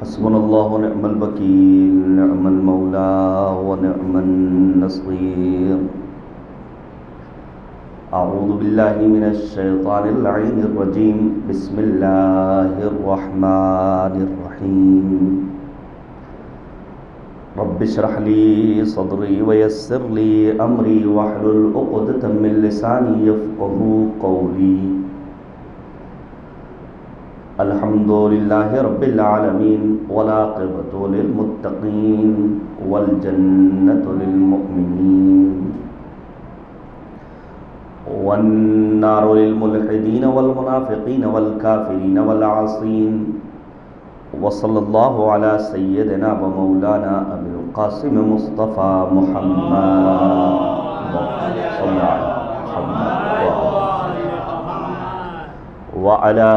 حسبنا الله ونعم الوكيل نعم المولى ونعم النصير أعوذ بالله من الشيطان اللعين الرجيم بسم الله الرحمن الرحيم رب اشرح لي صدري ويسر لي أمري واحلل عقدة من لساني يفقهوا قولي الحمد لله رب العالمين والعاقبة للمتقين والجنة للمؤمنين والنار للملحدين والمنافقين والكافرين والعاصين وصلى الله على سيدنا ومولانا أبي القاسم مصطفى محمد صلى الله عليه وعلى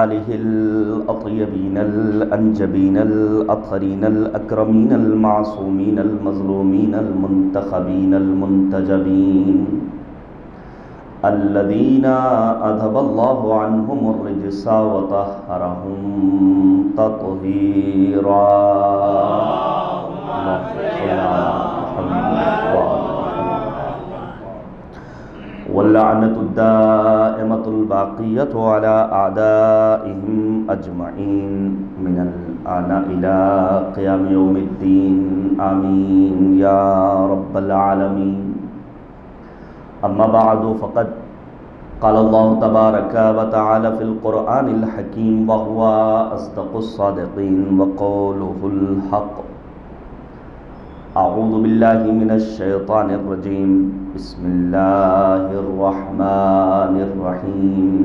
آله الأطيبين الأنجبين الأطهرين الأكرمين المعصومين المظلومين المنتخبين المنتجبين الذين أذهب الله عنهم الرجس وطهرهم تطهيرا واللعنة الدائمة الباقية على أعدائهم أجمعين من الآن إلى قيام يوم الدين آمين يا رب العالمين أما بعد فقد قال الله تبارك وتعالى في القرآن الحكيم وهو أصدق الصادقين وقوله الحق أعوذ بالله من الشيطان الرجيم بسم الله الرحمن الرحيم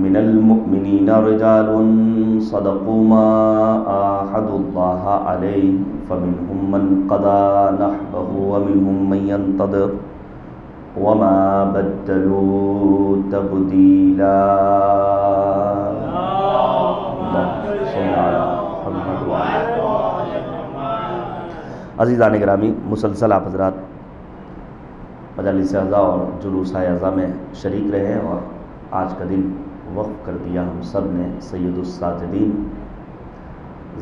من المؤمنين رجال صدقوا ما عاهدوا الله عليه فمنهم من قضى نحبه ومنهم من ينتظر وما بدلوا تبديلا عزیزان گرامی، مسلسل آپ حضرات مجالس اعضاء اور جلوس اعضاء میں شریک رہے ہیں اور آج کا دن وقف کر دیا ہم سب نے سید الساجدین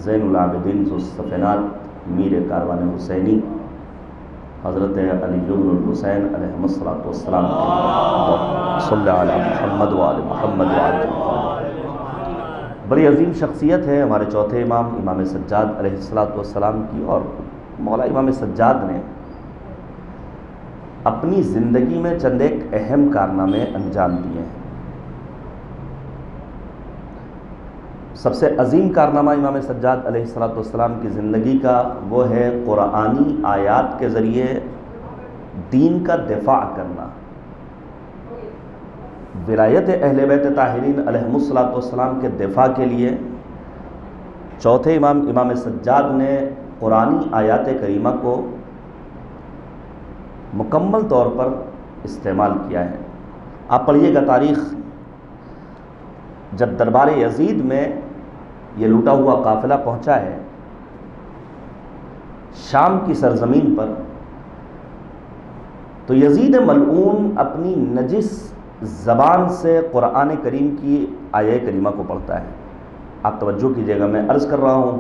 زین العابدین ذو الصفینات میر کاروان حسینی حضرت علی بن الحسین علیہ السلام صلی علی محمد وآل محمد وآل محمد۔ بڑی عظیم شخصیت ہے ہمارے چوتھے امام امام سجاد علیہ السلام کی، اور مولا امام سجاد نے اپنی زندگی میں چند ایک اہم کارنامے انجام دیے ہیں۔ سب سے عظیم کارنامہ امام سجاد علیہ السلام کی زندگی کا وہ ہے قرآنی آیات کے ذریعے دین کا دفاع کرنا۔ ولایت اہل بیت طاہرین علیہ السلام کے دفاع کے لیے چوتھے امام امام سجاد نے قرآنی آیات کریمہ کو مکمل طور پر استعمال کیا ہے۔ آپ پڑھیے گا تاریخ، جب دربار یزید میں یہ لوٹا ہوا قافلہ پہنچا ہے شام کی سرزمین پر، تو یزید ملعون اپنی نجس زبان سے قرآن کریم کی آیہ کریمہ کو پڑھتا ہے۔ آپ توجہ کیجیے گا، میں عرض کر رہا ہوں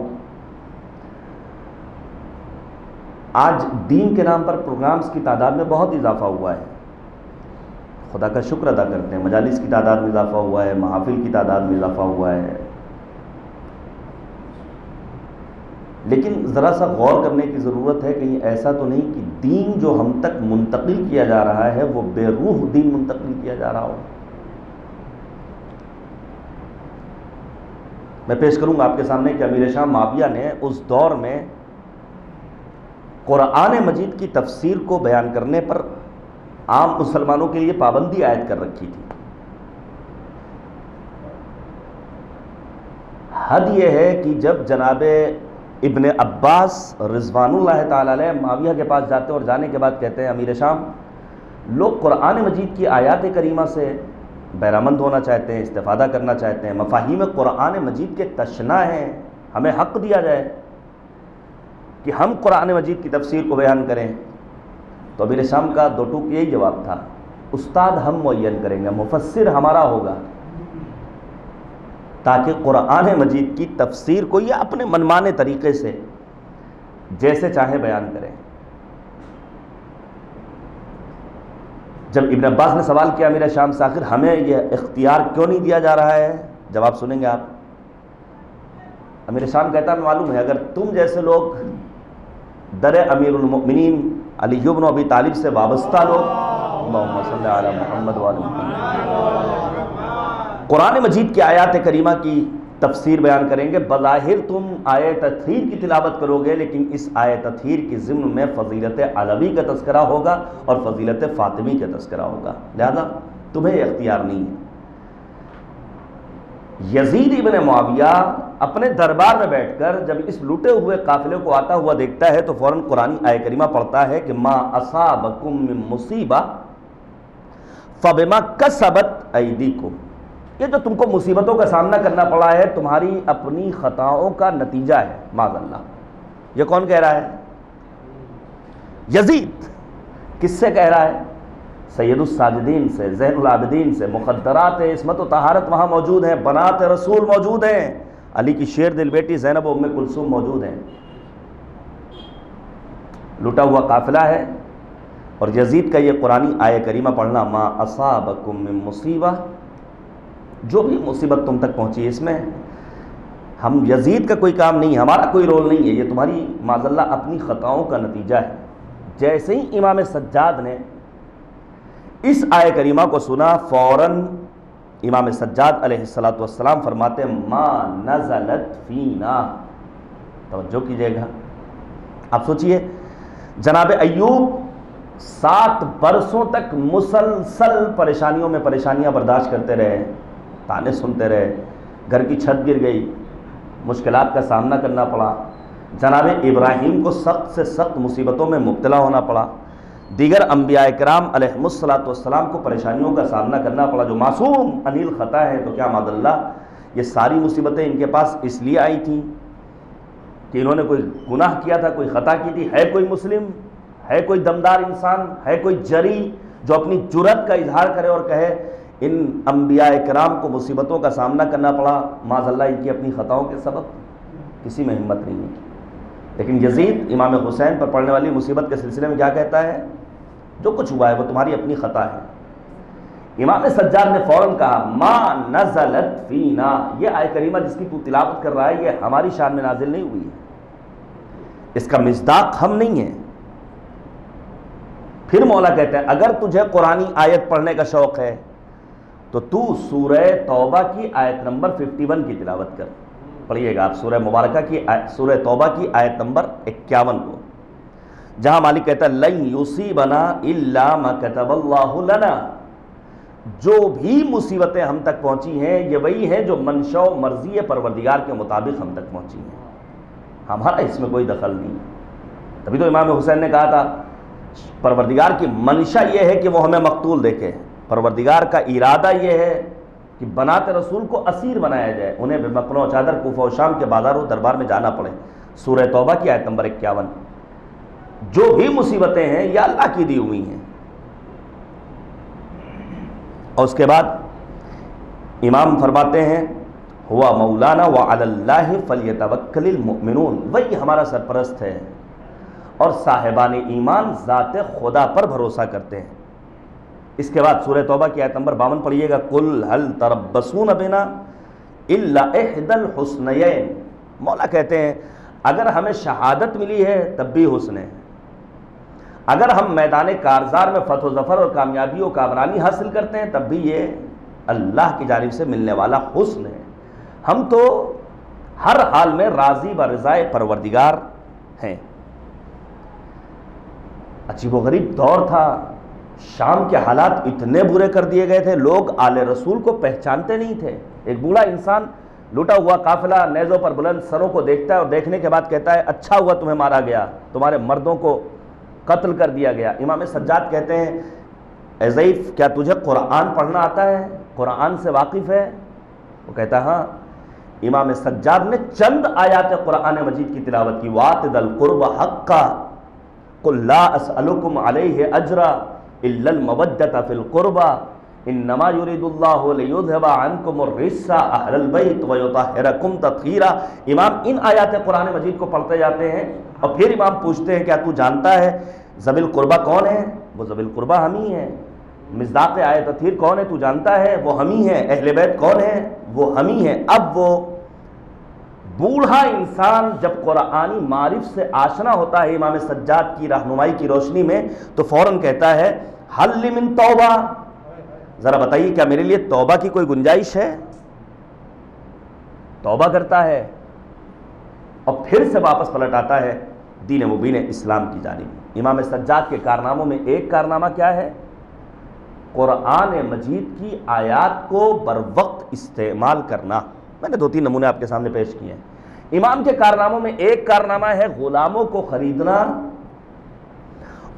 آج دین کے نام پر پروگرامز کی تعداد میں بہت اضافہ ہوا ہے، خدا کا شکر ادا کرتے ہیں۔ مجالس کی تعداد میں اضافہ ہوا ہے، محافل کی تعداد میں اضافہ ہوا ہے، لیکن ذرا سا غور کرنے کی ضرورت ہے کہیں ایسا تو نہیں کہ دین جو ہم تک منتقل کیا جا رہا ہے وہ بے روح دین منتقل کیا جا رہا ہو۔ میں پیش کروں گا آپ کے سامنے کہ امیر شام معاویہ نے اس دور میں قرآن مجید کی تفسیر کو بیان کرنے پر عام مسلمانوں کے لیے پابندی عائد کر رکھی تھی۔ حد یہ ہے کہ جب جناب ابن عباس رضوان اللہ تعالی علیہ معاویہ کے پاس جاتے ہیں اور جانے کے بعد کہتے ہیں امیر شام، لوگ قرآن مجید کی آیات کریمہ سے بہرامند ہونا چاہتے ہیں، استفادہ کرنا چاہتے ہیں، مفاہیم قرآن مجید کے تشنا ہیں، ہمیں حق دیا جائے کہ ہم قرآن مجید کی تفسیر کو بیان کریں۔ تو امیر شام کا دو ٹوک یہی جواب تھا، استاد ہم معین کریں گے، مفسر ہمارا ہوگا۔ تاکہ قرآن مجید کی تفسیر کو یہ اپنے منمانے طریقے سے جیسے چاہے بیان کریں۔ جب ابن عباس نے سوال کیا امیر شام سے آخر ہمیں یہ اختیار کیوں نہیں دیا جا رہا ہے، جواب سنیں گے آپ۔ امیر شام کہتا ہے معلوم ہے اگر تم جیسے لوگ در امیر المؤمنین علی بن ابی طالب سے وابستہ لوگ، اللہم صلی علی محمد وعلی محمد، قرآن مجید کی آیات کریمہ کی تفسیر بیان کریں گے، بظاہر تم آیت تطہیر کی تلاوت کرو گے، لیکن اس آیت تطہیر کی ضمن میں فضیلت علوی کا تذکرہ ہوگا اور فضیلت فاطمی کا تذکرہ ہوگا، لہذا تمہیں یہ اختیار نہیں ہے۔ یزید ابن معاویہ اپنے دربار میں بیٹھ کر جب اس لوٹے ہوئے قافلے کو آتا ہوا دیکھتا ہے تو فوراً قرآن آیت کریمہ پڑھتا ہے کہ ما اصابکم من مصیبہ فبما کسبت ایدیکم، یہ جو تم کو مصیبتوں کا سامنا کرنا پڑا ہے تمہاری اپنی خطاؤں کا نتیجہ ہے، معاذ اللہ۔ یہ کون کہہ رہا ہے؟ یزید۔ کس سے کہہ رہا ہے؟ سید الساجدین سے، زین العابدین سے۔ مخدرات عصمت و طہارت وہاں موجود ہیں، بنات رسول موجود ہیں، علی کی شیر دل بیٹی زینب و ام کلثوم موجود ہیں، لوٹا ہوا قافلہ ہے، اور یزید کا یہ قرآنی آیہ کریمہ پڑھنا، ما اصابکم من مصیبہ، جو بھی مصیبت تم تک پہنچی اس میں ہم یزید کا کوئی کام نہیں، ہمارا کوئی رول نہیں ہے، یہ تمہاری معاذ اللہ اپنی خطاؤں کا نتیجہ ہے۔ جیسے ہی امام سجاد نے اس آیہ کریمہ کو سنا فوراً امام سجاد علیہ السلام فرماتے ہیں ما نزلت فینا، توجہ کیجئے گا، آپ سوچئے جناب ایوب 7 برسوں تک مسلسل پریشانیوں میں پریشانیاں برداشت کرتے رہے، تانے سنتے رہے، گھر کی چھت گر گئی، مشکلات کا سامنا کرنا پڑا، جناب ابراہیم کو سخت سے سخت مصیبتوں میں مبتلا ہونا پڑا، دیگر انبیاء کرام علیہ السلام کو پریشانیوں کا سامنا کرنا پڑا جو معصوم انیل خطا ہے، تو کیا معاذ اللہ یہ ساری مصیبتیں ان کے پاس اس لیے آئی تھیں کہ انہوں نے کوئی گناہ کیا تھا، کوئی خطا کی تھی؟ ہے کوئی مسلم، ہے کوئی دمدار انسان، ہے کوئی جری جو اپنی جرأت کا اظہار کرے اور کہے ان انبیاء کرام کو مصیبتوں کا سامنا کرنا پڑا معاذ اللہ ان کی اپنی خطاؤں کے سبب؟ کسی میں ہمت نہیں ہے۔ لیکن یزید امام حسین پر پڑنے والی مصیبت کے سلسلے میں کیا کہتا ہے؟ جو کچھ ہوا ہے وہ تمہاری اپنی خطا ہے۔ امام سجاد نے فوراً کہا ما نزلت فینا، یہ آیہ کریمہ جس کی تو تلاوت کر رہا ہے یہ ہماری شان میں نازل نہیں ہوئی ہے، اس کا مصداق ہم نہیں ہیں۔ پھر مولا کہتے ہیں اگر تجھے قرآنی آیت پڑھنے کا شوق ہے تو تو سورہ توبہ کی آیت نمبر 51 کی تلاوت کر، پڑھیے گا آپ سورہ مبارکہ کی سورہ توبہ کی آیت نمبر 51 کو، جہاں مالک کہتا ہے لن یصیبنا الا ما کتب اللہ لنا، جو بھی مصیبتیں ہم تک پہنچی ہیں یہ وہی ہیں جو منشا و مرضی پروردگار کے مطابق ہم تک پہنچی ہیں، ہمارا اس میں کوئی دخل نہیں۔ تبھی تو امام حسین نے کہا تھا پروردگار کی منشا یہ ہے کہ وہ ہمیں مقتول دیکھے، پروردگار کا ارادہ یہ ہے کہ بنات رسول کو اسیر بنایا جائے، انہیں بے مقنع و چادر کوفہ و شام کے بازار و دربار میں جانا پڑے۔ سورہ توبہ کی آیت نمبر 51، جو بھی مصیبتیں ہیں یہ اللہ کی دی ہوئی ہیں۔ اور اس کے بعد امام فرماتے ہیں ہوا مولانا وعلی اللہ فلیتوکل المؤمنون، وہی ہمارا سرپرست ہے اور صاحبان ایمان ذات خدا پر بھروسہ کرتے ہیں۔ اس کے بعد سورہ توبہ کی آیت نمبر 52 پڑھیے گا، قل هل تربصون بنا الا احدى الحسنيين، مولا کہتے ہیں اگر ہمیں شہادت ملی ہے تب بھی حسن ہے، اگر ہم میدان کارزار میں فتح و ظفر اور کامیابی و کامرانی حاصل کرتے ہیں تب بھی یہ اللہ کی جانب سے ملنے والا حسن ہے، ہم تو ہر حال میں راضی و رضائے پروردگار ہیں۔ عجیب و غریب دور تھا، شام کے حالات اتنے برے کر دیے گئے تھے، لوگ آل رسول کو پہچانتے نہیں تھے۔ ایک بوڑھا انسان لوٹا ہوا قافلہ نیزوں پر بلند سروں کو دیکھتا ہے اور دیکھنے کے بعد کہتا ہے اچھا ہوا تمہیں مارا گیا، تمہارے مردوں کو قتل کر دیا گیا۔ امام سجاد کہتے ہیں اے ضعیف کیا تجھے قرآن پڑھنا آتا ہے، قرآن سے واقف ہے؟ وہ کہتا ہے ہاں۔ امام سجاد نے چند آیات قرآن مجید کی تلاوت کی، وَآتِ ذَا الْقُرْبَ حَقًّا قُلْ لَا أَسْأَلُكُمْ عَلَيْهِ أَجْرًا إِلَّا الْمَوَدَّةَ فِي الْقُرْبَى انما یرید اللہ لیذھب عنکم الرجس اہل البیت ویطہرکم تطہیرا۔ امام ان آیات قرآن مجید کو پڑھتے جاتے ہیں اور پھر امام پوچھتے ہیں کیا تو جانتا ہے ذوی القربہ کون ہے؟ وہ ذوی القربہ ہم ہی ہیں۔ مصداق آیت تطہیر کون ہے؟ تو جانتا ہے وہ ہم ہی ہیں۔ اہل بیت کون ہے؟ وہ ہم ہی ہیں۔ اب وہ بوڑھا انسان جب قرآنی معارف سے آشنا ہوتا ہے امام سجاد کی رہنمائی کی روشنی میں تو فوراً کہتا ہے حل من توبہ، ذرا بتائیے کیا میرے لیے توبہ کی کوئی گنجائش ہے؟ توبہ کرتا ہے اور پھر سے واپس پلٹ آتا ہے دین مبین اسلام کی جانب۔ امام سجاد کے کارناموں میں ایک کارنامہ کیا ہے؟ قرآن مجید کی آیات کو بر وقت استعمال کرنا۔ میں نے 2-3 نمونے آپ کے سامنے پیش کیے ہیں۔ امام کے کارناموں میں ایک کارنامہ ہے غلاموں کو خریدنا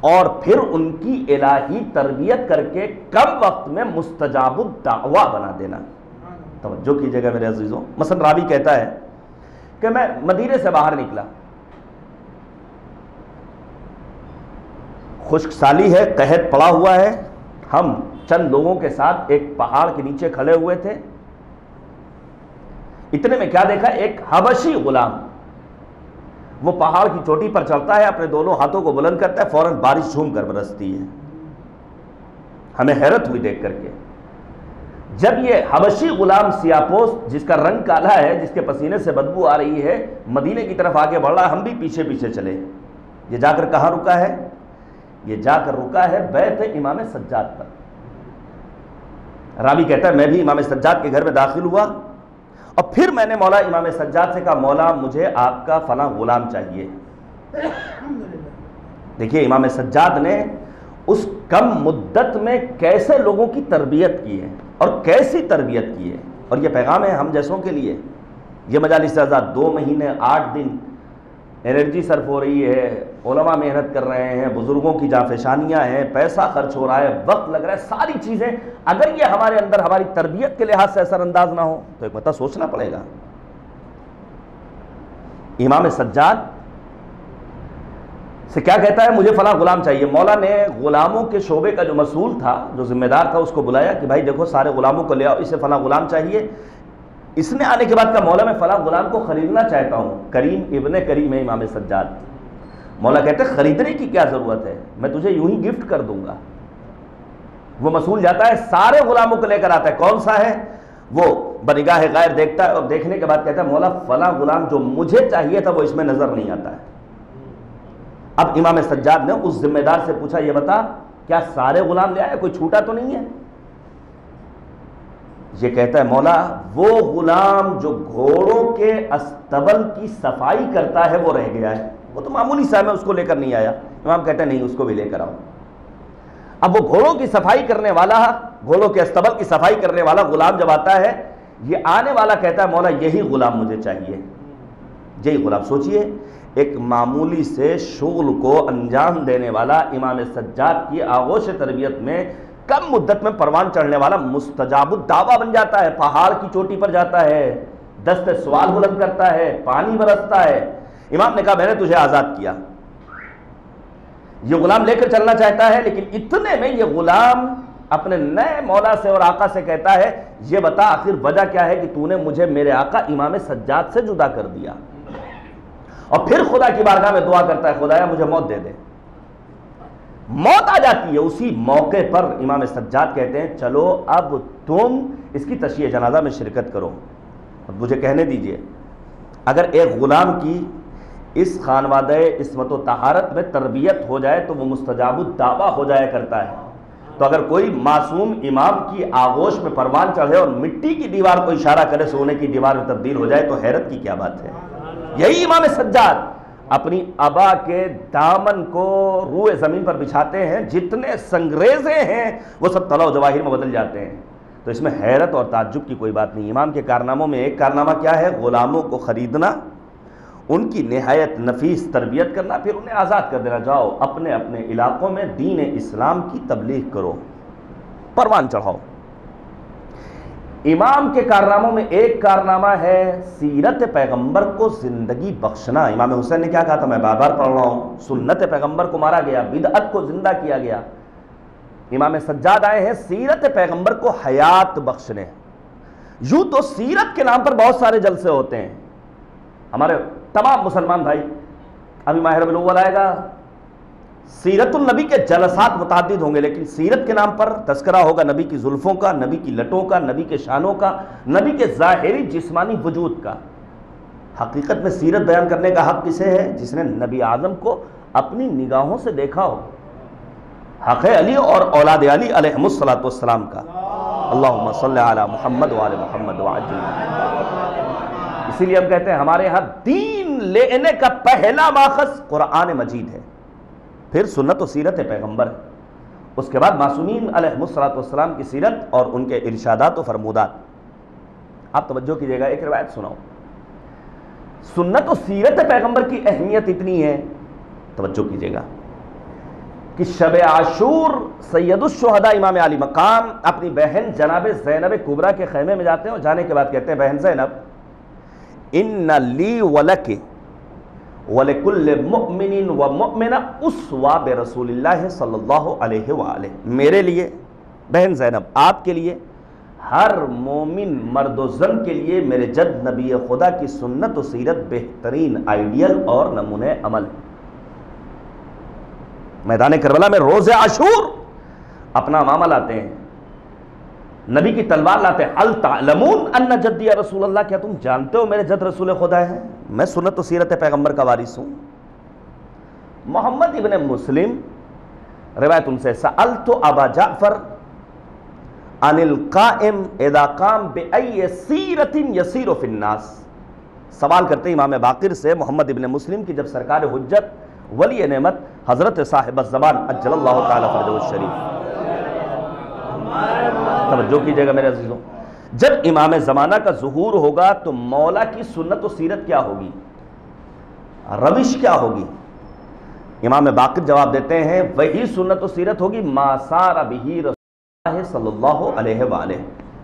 اور پھر ان کی الہی تربیت کر کے کم وقت میں مستجاب الدعوہ بنا دینا۔ توجہ کیجئے گا میرے عزیزوں، مثلا راوی کہتا ہے کہ میں مدینے سے باہر نکلا، خشک سالی ہے، قحط پڑا ہوا ہے، ہم چند لوگوں کے ساتھ ایک پہاڑ کے نیچے کھڑے ہوئے تھے، اتنے میں کیا دیکھا؟ ایک حبشی غلام وہ پہاڑ کی چوٹی پر چڑھتا ہے، اپنے دونوں ہاتھوں کو بلند کرتا ہے، فوراً بارش جھوم کر برستی ہے۔ ہمیں حیرت ہوئی دیکھ کر کے، جب یہ حبشی غلام سیاہ پوست جس کا رنگ کالا ہے، جس کے پسینے سے بدبو آ رہی ہے، مدینے کی طرف آگے بڑھ رہا ہے، ہم بھی پیچھے پیچھے چلے۔ یہ جا کر کہاں رکا ہے؟ یہ جا کر رکا ہے بیت امام سجاد پر۔ راوی کہتا ہے میں بھی امام سجاد کے گھر میں داخل ہوا اور پھر میں نے مولا امام سجاد سے کہا مولا مجھے آپ کا فلاں غلام چاہیے۔ دیکھیے امام سجاد نے اس کم مدت میں کیسے لوگوں کی تربیت کی ہے اور کیسی تربیت کی ہے، اور یہ پیغام ہے ہم جیسوں کے لیے۔ یہ مجالس آزاد 2 مہینے 8 دن انرجی صرف ہو رہی ہے، علماء محنت کر رہے ہیں، بزرگوں کی جانفشانیاں ہیں، پیسہ خرچ ہو رہا ہے، وقت لگ رہا ہے، ساری چیزیں اگر یہ ہمارے اندر ہماری تربیت کے لحاظ سے اثر انداز نہ ہو تو ایک مرتبہ سوچنا پڑے گا۔ امام سجاد سے کیا کہتا ہے؟ مجھے فلاں غلام چاہیے۔ مولا نے غلاموں کے شعبے کا جو مسئول تھا، جو ذمہ دار تھا، اس کو بلایا کہ بھائی دیکھو سارے غلاموں کو لے آؤ، اسے فلاں غلام چاہیے۔ اس نے آنے کے بعد کہا مولا میں فلاں غلام کو خریدنا چاہتا ہوں۔ کریم ابن کریم ہے امام سجاد۔ مولا کہتے ہیں خریدنے کی کیا ضرورت ہے، میں تجھے یوں ہی گفٹ کر دوں گا۔ وہ مسئول جاتا ہے، سارے غلاموں کو لے کر آتا ہے، کون سا ہے؟ وہ بنگاہ غیر دیکھتا ہے اور دیکھنے کے بعد کہتا ہے مولا فلاں غلام جو مجھے چاہیے تھا وہ اس میں نظر نہیں آتا ہے۔ اب امام سجاد نے اس ذمہ دار سے پوچھا یہ بتا کیا سارے غلام لے آئے، کوئی چھوٹا تو نہیں ہے؟ یہ کہتا ہے مولا وہ غلام جو گھوڑوں کے استبل کی صفائی کرتا ہے وہ رہ گیا ہے، وہ تو معمولی سا ہے، میں اس کو لے کر نہیں آیا۔ امام کہتا ہے نہیں اس کو بھی لے کر آؤ۔ اب وہ گھوڑوں کی صفائی کرنے والا، گھوڑوں کے استبل کی صفائی کرنے والا غلام جب آتا ہے، یہ آنے والا کہتا ہے مولا یہی غلام مجھے چاہیے، یہی غلام۔ سوچئے ایک معمولی سے شغل کو انجام دینے والا امام سجاد کی آغوش تربیت میں کم مدت میں پروان چڑھنے والا مستجاب الدعوہ بن جاتا ہے، پہاڑ کی چوٹی پر جاتا ہے، دست سوال بلند کرتا ہے، پانی برستا ہے۔ امام نے کہا میں نے تجھے آزاد کیا، یہ غلام لے کر چلنا چاہتا ہے، لیکن اتنے میں یہ غلام اپنے نئے مولا سے اور آقا سے کہتا ہے یہ بتا آخر وجہ کیا ہے کہ تو نے مجھے میرے آقا امام سجاد سے جدا کر دیا، اور پھر خدا کی بارگاہ میں دعا کرتا ہے خدایا مجھے موت دے دے۔ موت آ جاتی ہے، اسی موقع پر امام سجاد کہتے ہیں چلو اب تم اس کی تشییع جنازہ میں شرکت کرو۔ اب مجھے کہنے دیجئے اگر ایک غلام کی اس خانوادہ عصمت و طہارت میں تربیت ہو جائے تو وہ مستجاب الدعوہ ہو جایا کرتا ہے، تو اگر کوئی معصوم امام کی آغوش میں پروان چڑھے اور مٹی کی دیوار کو اشارہ کرے سونے کی دیوار میں تبدیل ہو جائے تو حیرت کی کیا بات ہے۔ یہی امام سجاد اپنی ابا کے دامن کو روئے زمین پر بچھاتے ہیں، جتنے سنگریزے ہیں وہ سب طلا و جواہر میں بدل جاتے ہیں، تو اس میں حیرت اور تعجب کی کوئی بات نہیں۔ امام کے کارناموں میں ایک کارنامہ کیا ہے؟ غلاموں کو خریدنا، ان کی نہایت نفیس تربیت کرنا، پھر انہیں آزاد کر دینا، جاؤ اپنے اپنے علاقوں میں دین اسلام کی تبلیغ کرو، پروان چڑھاؤ۔ امام کے کارناموں میں ایک کارنامہ ہے سیرت پیغمبر کو زندگی بخشنا۔ امام حسین نے کیا کہا تھا، میں بار بار پڑھ رہا ہوں، سنت پیغمبر کو مارا گیا، بدعت کو زندہ کیا گیا، امام سجاد آئے ہیں سیرت پیغمبر کو حیات بخشنے. یوں تو سیرت کے نام پر بہت سارے جلسے ہوتے ہیں. ہمارے تمام مسلمان بھائی، ابھی ماہ ربیع الاول آئے گا، سیرت النبی کے جلسات متعدد ہوں گے، لیکن سیرت کے نام پر تذکرہ ہوگا نبی کی زلفوں کا، نبی کی لٹوں کا، نبی کے شانوں کا، نبی کے ظاہری جسمانی وجود کا. حقیقت میں سیرت بیان کرنے کا حق کسے ہے؟ جس نے نبی اعظم کو اپنی نگاہوں سے دیکھا ہو. حق علی اور اولاد علی علیہم الصلوۃ والسلام کا. اللہم صلی علی محمد وعلی محمد وعجل. اسی لیے ہم کہتے ہیں ہمارے ہاں دین لینے کا پہلا ماخذ قرآن مجید ہے، پھر سنت و سیرت پیغمبر ہے، اس کے بعد معصومین علیہم الصلوۃ والسلام کی سیرت اور ان کے ارشادات و فرمودات. آپ توجہ کیجئے گا، ایک روایت سناؤ. سنت و سیرت پیغمبر کی اہمیت اتنی ہے، توجہ کیجئے گا، کہ شب عاشور سید الشہداء امام علی مقام اپنی بہن جناب زینب کبریٰ کے خیمے میں جاتے ہیں، اور جانے کے بعد کہتے ہیں بہن زینب ان لی ولک ولکل مؤمن و مؤمنہ اسوہ برسول اللہ صلی اللہ علیہ وآلہ. میرے لیے بہن زینب، آپ کے لیے، ہر مومن مرد و زن کے لیے میرے جد نبی خدا کی سنت و سیرت بہترین آئیڈیل اور نمونہ عمل ہے. میدان کربلا میں روز عاشور اپنا امامہ لاتے ہیں، نبی کی تلوار لاتے ہیں. هل تعلمون ان جدی رسول اللہ، کیا تم جانتے ہو میرے جد رسول خدا ہے؟ میں سنت و سیرت پیغمبر کا وارث ہوں. محمد ابن مسلم روایت ان سے، سألت ابا جعفر عن القائم اذا قام بأي سیرت یسیر فی الناس. سوال کرتے ہیں امام باقر سے محمد ابن مسلم کی، جب سرکار حجت ولی نعمت حضرت صاحب الزمان اجل اللہ تعالی فرجہ الشریف، توجہ کیجئے گا میرے عزیزوں، جب امام زمانہ کا ظہور ہوگا تو مولا کی سنت و سیرت کیا ہوگی، روش کیا ہوگی؟ امام باقر جواب دیتے ہیں وہی سنت و سیرت ہوگی ما سار بہ رسول اللہ صلی اللہ علیہ وآلہ،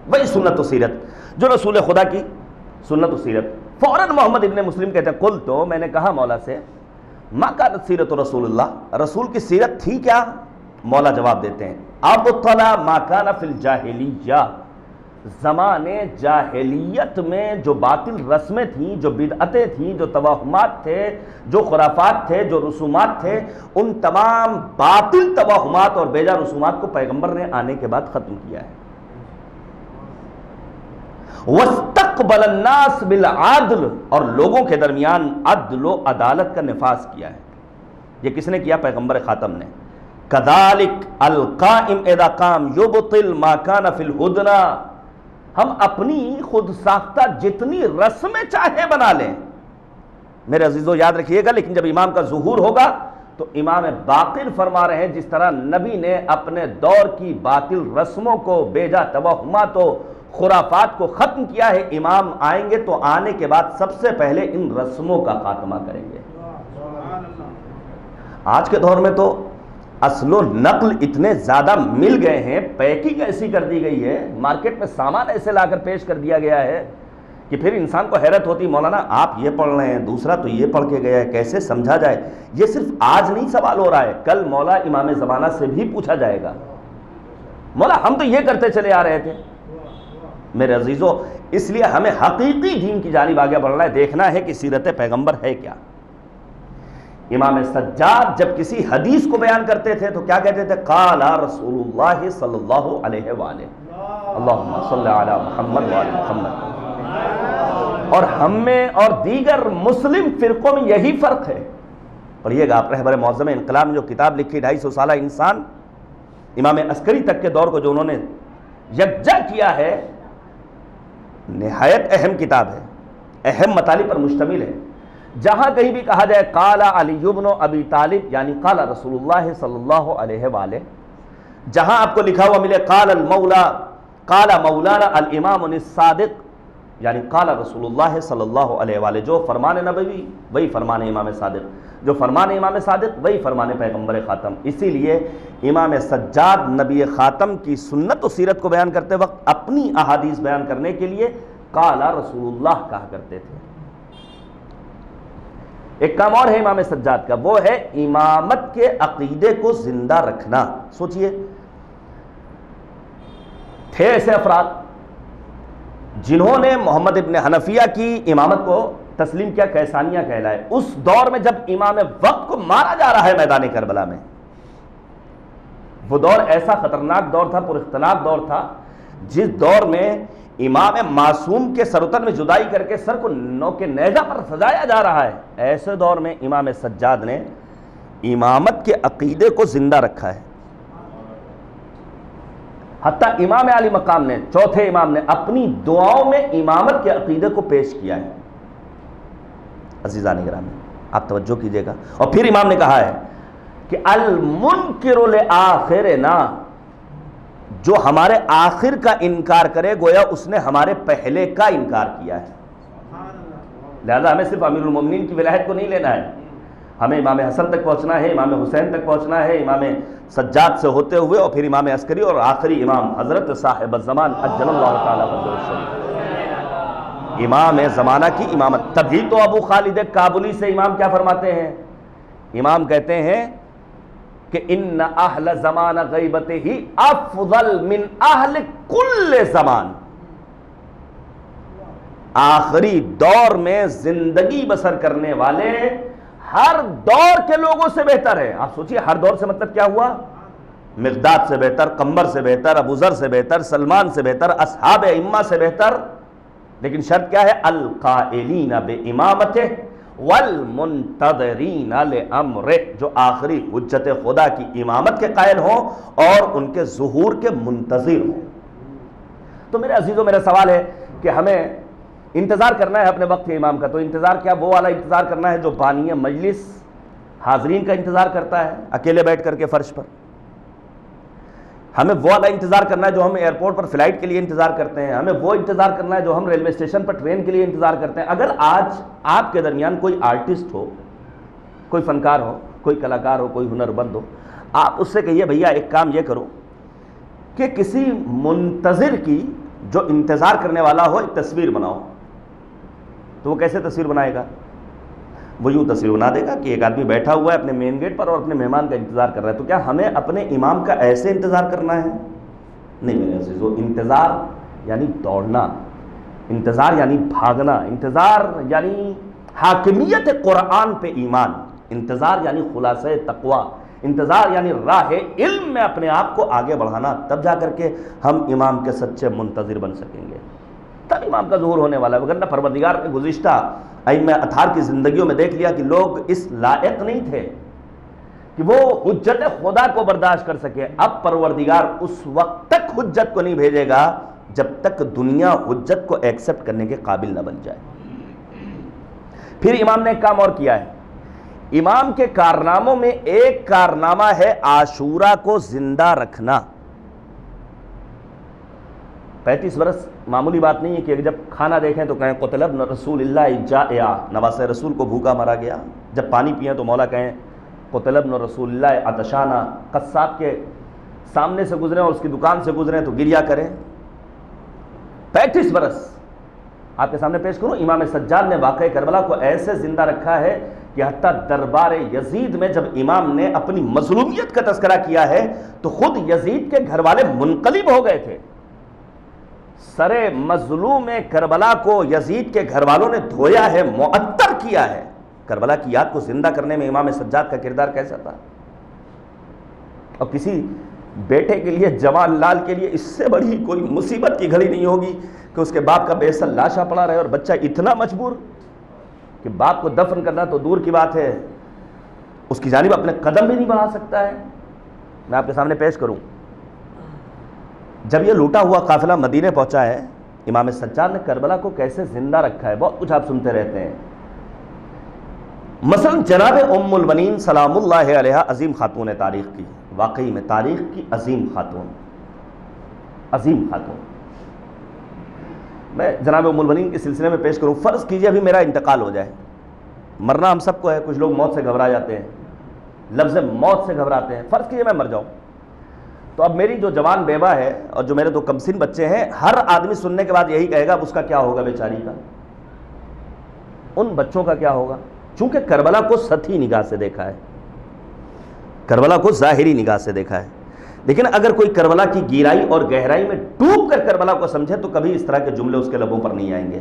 وہی سنت و سیرت جو رسول خدا کی سنت و سیرت. فوراً محمد ابن مسلم کہتے ہیں قل، تو میں نے کہا مولا سے ما کانت سیرت رسول اللہ، رسول کی سیرت تھی کیا؟ مولا جواب دیتے ہیں ابطلا ما کان فی الجاہلیہ، زمانے جاہلیت میں جو باطل رسمیں تھیں، جو بدعتیں تھیں، جو توہمات تھے، جو خرافات تھے، جو رسومات تھے، ان تمام باطل توہمات اور بیجا رسومات کو پیغمبر نے آنے کے بعد ختم کیا ہے. واستقبل الناس بالعدل، اور لوگوں کے درمیان عدل و عدالت کا نفاذ کیا ہے. یہ کس نے کیا؟ پیغمبر خاتم نے. کذالک القائم اذا قام یبطل ما کان فی الہدنہ، ہم اپنی خود ساختہ جتنی رسمیں چاہے بنا لیں، میرے عزیزو یاد رکھیے گا، لیکن جب امام کا ظہور ہوگا تو امام باقر فرما رہے ہیں جس طرح نبی نے اپنے دور کی باطل رسموں کو، بیجا توہمات و خرافات کو ختم کیا ہے، امام آئیں گے تو آنے کے بعد سب سے پہلے ان رسموں کا خاتمہ کریں گے. آج کے دور میں تو اصل و نقل اتنے زیادہ مل گئے ہیں، پیکنگ ایسی کر دی گئی ہے، مارکیٹ میں سامان ایسے لا کر پیش کر دیا گیا ہے کہ پھر انسان کو حیرت ہوتی، مولانا آپ یہ پڑھ رہے ہیں، دوسرا تو یہ پڑھ کے گیا ہے، کیسے سمجھا جائے؟ یہ صرف آج نہیں سوال ہو رہا ہے، کل مولا امام زمانہ سے بھی پوچھا جائے گا، مولا ہم تو یہ کرتے چلے آ رہے تھے. میرے عزیزو اس لیے ہمیں حقیقی دین کی جانب آگے بڑھنا ہے، دیکھنا ہے کہ سیرت پیغمبر ہے کیا. امام سجاد جب کسی حدیث کو بیان کرتے تھے تو کیا کہتے تھے؟ قال رسول اللہ صلی اللہ علیہ وآلہ، اللہم صلی علی محمد وآل محمد. اور ہم میں اور دیگر مسلم فرقوں میں یہی فرق ہے. پڑھیے گا آپ رہبر معظم انقلاب نے جو کتاب لکھی 250 سالہ انسان، امام عسکری تک کے دور کو جو انہوں نے یکجا کیا ہے، نہایت اہم کتاب ہے، اہم مطالب پر مشتمل ہے. جہاں کہیں بھی کہا جائے قال علی بن ابی طالب یعنی قال رسول اللہ صلی اللہ علیہ وآلہ، جہاں آپ کو لکھا ہوا ملے قال المولا قال مولانا الامام الصادق یعنی قال رسول اللہ صلی اللہ علیہ وآلہ، جو فرمان نبوی وہی فرمان امام صادق، جو فرمان امام صادق وہی فرمان پیغمبر خاتم. اسی لیے امام سجاد نبی خاتم کی سنت و سیرت کو بیان کرتے وقت اپنی احادیث بیان کرنے کے لیے قال رسول اللہ کہا کرتے تھے. ایک کام اور ہے امام سجاد کا، وہ ہے امامت کے عقیدے کو زندہ رکھنا. سوچئے تھے ایسے افراد جنہوں نے محمد ابن حنفیہ کی امامت کو تسلیم کیا، کیسانیہ کہلائے۔ اس دور میں جب امام وقت کو مارا جا رہا ہے میدان کربلا میں، وہ دور ایسا خطرناک دور تھا، پر اختلاف دور تھا، جس دور میں امام معصوم کے سروتن میں جدائی کر کے سر کو نوک نیزہ پر سجایا جا رہا ہے، ایسے دور میں امام سجاد نے امامت کے عقیدے کو زندہ رکھا ہے۔ حتیٰ امام علی مقام نے، چوتھے امام نے، اپنی دعاؤں میں امامت کے عقیدے کو پیش کیا ہے۔ عزیزان گرامی آپ توجہ کیجئے گا۔ اور پھر امام نے کہا ہے کہ المنکر لآخرنا، جو ہمارے آخر کا انکار کرے گویا اس نے ہمارے پہلے کا انکار کیا ہے۔ لہذا ہمیں صرف امیر المومنین کی ولایت کو نہیں لینا ہے، ہمیں امام حسن تک پہنچنا ہے، امام حسین تک پہنچنا ہے، امام سجاد سے ہوتے ہوئے اور پھر امام عسکری اور آخری امام حضرت صاحب الزمان عجل اللہ تعالیٰ فرجہ الشریف، امام زمانہ کی امامت۔ تبھی تو ابو خالد کابلی سے امام کیا فرماتے ہیں؟ امام کہتے ہیں کہ ان اہل زمان غیبتہ افضل من اہل کل زمان، آخری دور میں زندگی بسر کرنے والے ہر دور کے لوگوں سے بہتر ہے۔ آپ سوچئے ہر دور سے مطلب کیا ہوا؟ مقداد سے بہتر، قمبر سے بہتر، ابو ذر سے بہتر، سلمان سے بہتر، اصحاب ائمہ سے بہتر، لیکن شرط کیا ہے؟ القائلین بامامتہ والمنتظرین لامرہ، جو آخری حجت خدا کی امامت کے قائل ہوں اور ان کے ظہور کے منتظر ہوں۔ تو میرے عزیزوں، میرا سوال ہے کہ ہمیں انتظار کرنا ہے اپنے وقت کے امام کا، تو انتظار کیا؟ وہ والا انتظار کرنا ہے جو بانی مجلس حاضرین کا انتظار کرتا ہے اکیلے بیٹھ کر کے فرش پر؟ ہمیں وہ والا انتظار کرنا ہے جو ہم ایئرپورٹ پر فلائٹ کے لیے انتظار کرتے ہیں؟ ہمیں وہ انتظار کرنا ہے جو ہم ریلوے اسٹیشن پر ٹرین کے لیے انتظار کرتے ہیں؟ اگر آج آپ کے درمیان کوئی آرٹسٹ ہو، کوئی فنکار ہو، کوئی کلاکار ہو، کوئی ہنرمند ہو، آپ اس سے کہیے بھیا ایک کام یہ کرو کہ کسی منتظر کی، جو انتظار کرنے والا ہو، ایک تصویر بناؤ، تو وہ کیسے تصویر بنائے گا؟ وہ یوں تصویر بنا دے گا کہ ایک آدمی بیٹھا ہوا ہے اپنے مین گیٹ پر اور اپنے مہمان کا انتظار کر رہا ہے۔ تو کیا ہمیں اپنے امام کا ایسے انتظار کرنا ہے؟ نہیں میرے عزیزو، انتظار یعنی دوڑنا، انتظار یعنی بھاگنا، انتظار یعنی حاکمیت قرآن پہ ایمان، انتظار یعنی خلاصہ تقوی، انتظار یعنی راہ علم میں اپنے آپ کو آگے بڑھانا، تب جا کر کے ہم امام کے سچے منتظر بن سکیں گے، تب امام کا ظہور ہونے والا ہے۔ وگرنہ پروردگار کے گزشتہ ائمہ اطہار کی زندگیوں میں دیکھ لیا کہ لوگ اس لائق نہیں تھے کہ وہ حجت خدا کو برداشت کر سکے۔ اب پروردگار اس وقت تک حجت کو نہیں بھیجے گا جب تک دنیا حجت کو ایکسپٹ کرنے کے قابل نہ بن جائے۔ پھر امام نے ایک کام اور کیا ہے، امام کے کارناموں میں ایک کارنامہ ہے عاشورہ کو زندہ رکھنا۔ 35 برس معمولی بات نہیں ہے کہ جب کھانا دیکھیں تو کہیں قتل ابن رسول اللہ جائع، نواسہ رسول کو بھوکا مارا گیا، جب پانی پئیں تو مولا کہیں قتل ابن رسول اللہ عطشانہ، قصاب کے سامنے سے گزریں اور اس کی دکان سے گزریں تو گریا کریں۔ 35 برس آپ کے سامنے پیش کروں، امام سجاد نے واقعہ کربلا کو ایسے زندہ رکھا ہے کہ حتیٰ دربار یزید میں جب امام نے اپنی مظلومیت کا تذکرہ کیا ہے تو خود یزید کے گھر والے منقلب ہو گئے تھے۔ سر مظلوم کربلا کو یزید کے گھر والوں نے دھویا ہے، معطر کیا ہے۔ کربلا کی یاد کو زندہ کرنے میں امام سجاد کا کردار کیسا تھا؟ اور کسی بیٹے کے لیے، جوان لال کے لیے اس سے بڑی کوئی مصیبت کی گھڑی نہیں ہوگی کہ اس کے باپ کا بے اصل لاشا پڑا رہے اور بچہ اتنا مجبور کہ باپ کو دفن کرنا تو دور کی بات ہے، اس کی جانب اپنے قدم بھی نہیں بڑھا سکتا ہے۔ میں آپ کے سامنے پیش کروں، جب یہ لوٹا ہوا قافلہ مدینے پہنچا ہے، امام سجاد نے کربلا کو کیسے زندہ رکھا ہے، بہت کچھ آپ سنتے رہتے ہیں۔ مثلا جناب ام البنین سلام اللہ علیہ عظیم خاتون تاریخ کی، واقعی میں تاریخ کی عظیم خاتون، عظیم خاتون۔ میں جناب ام البنین کے سلسلے میں پیش کروں، فرض کیجئے ابھی میرا انتقال ہو جائے، مرنا ہم سب کو ہے، کچھ لوگ موت سے گھبرا جاتے ہیں، لفظ موت سے گھبراتے ہیں، فرض کیجئے میں مر جاؤں، تو اب میری جو جوان بیوہ ہے اور جو میرے 2 کمسن بچے ہیں، ہر آدمی سننے کے بعد یہی کہے گا اب اس کا کیا ہوگا بیچاری کا، ان بچوں کا کیا ہوگا؟ چونکہ کربلا کو سطحی نگاہ سے دیکھا ہے، کربلا کو ظاہری نگاہ سے دیکھا ہے، لیکن اگر کوئی کربلا کی گہرائی اور گہرائی میں ڈوب کر کربلا کو سمجھے تو کبھی اس طرح کے جملے اس کے لبوں پر نہیں آئیں گے۔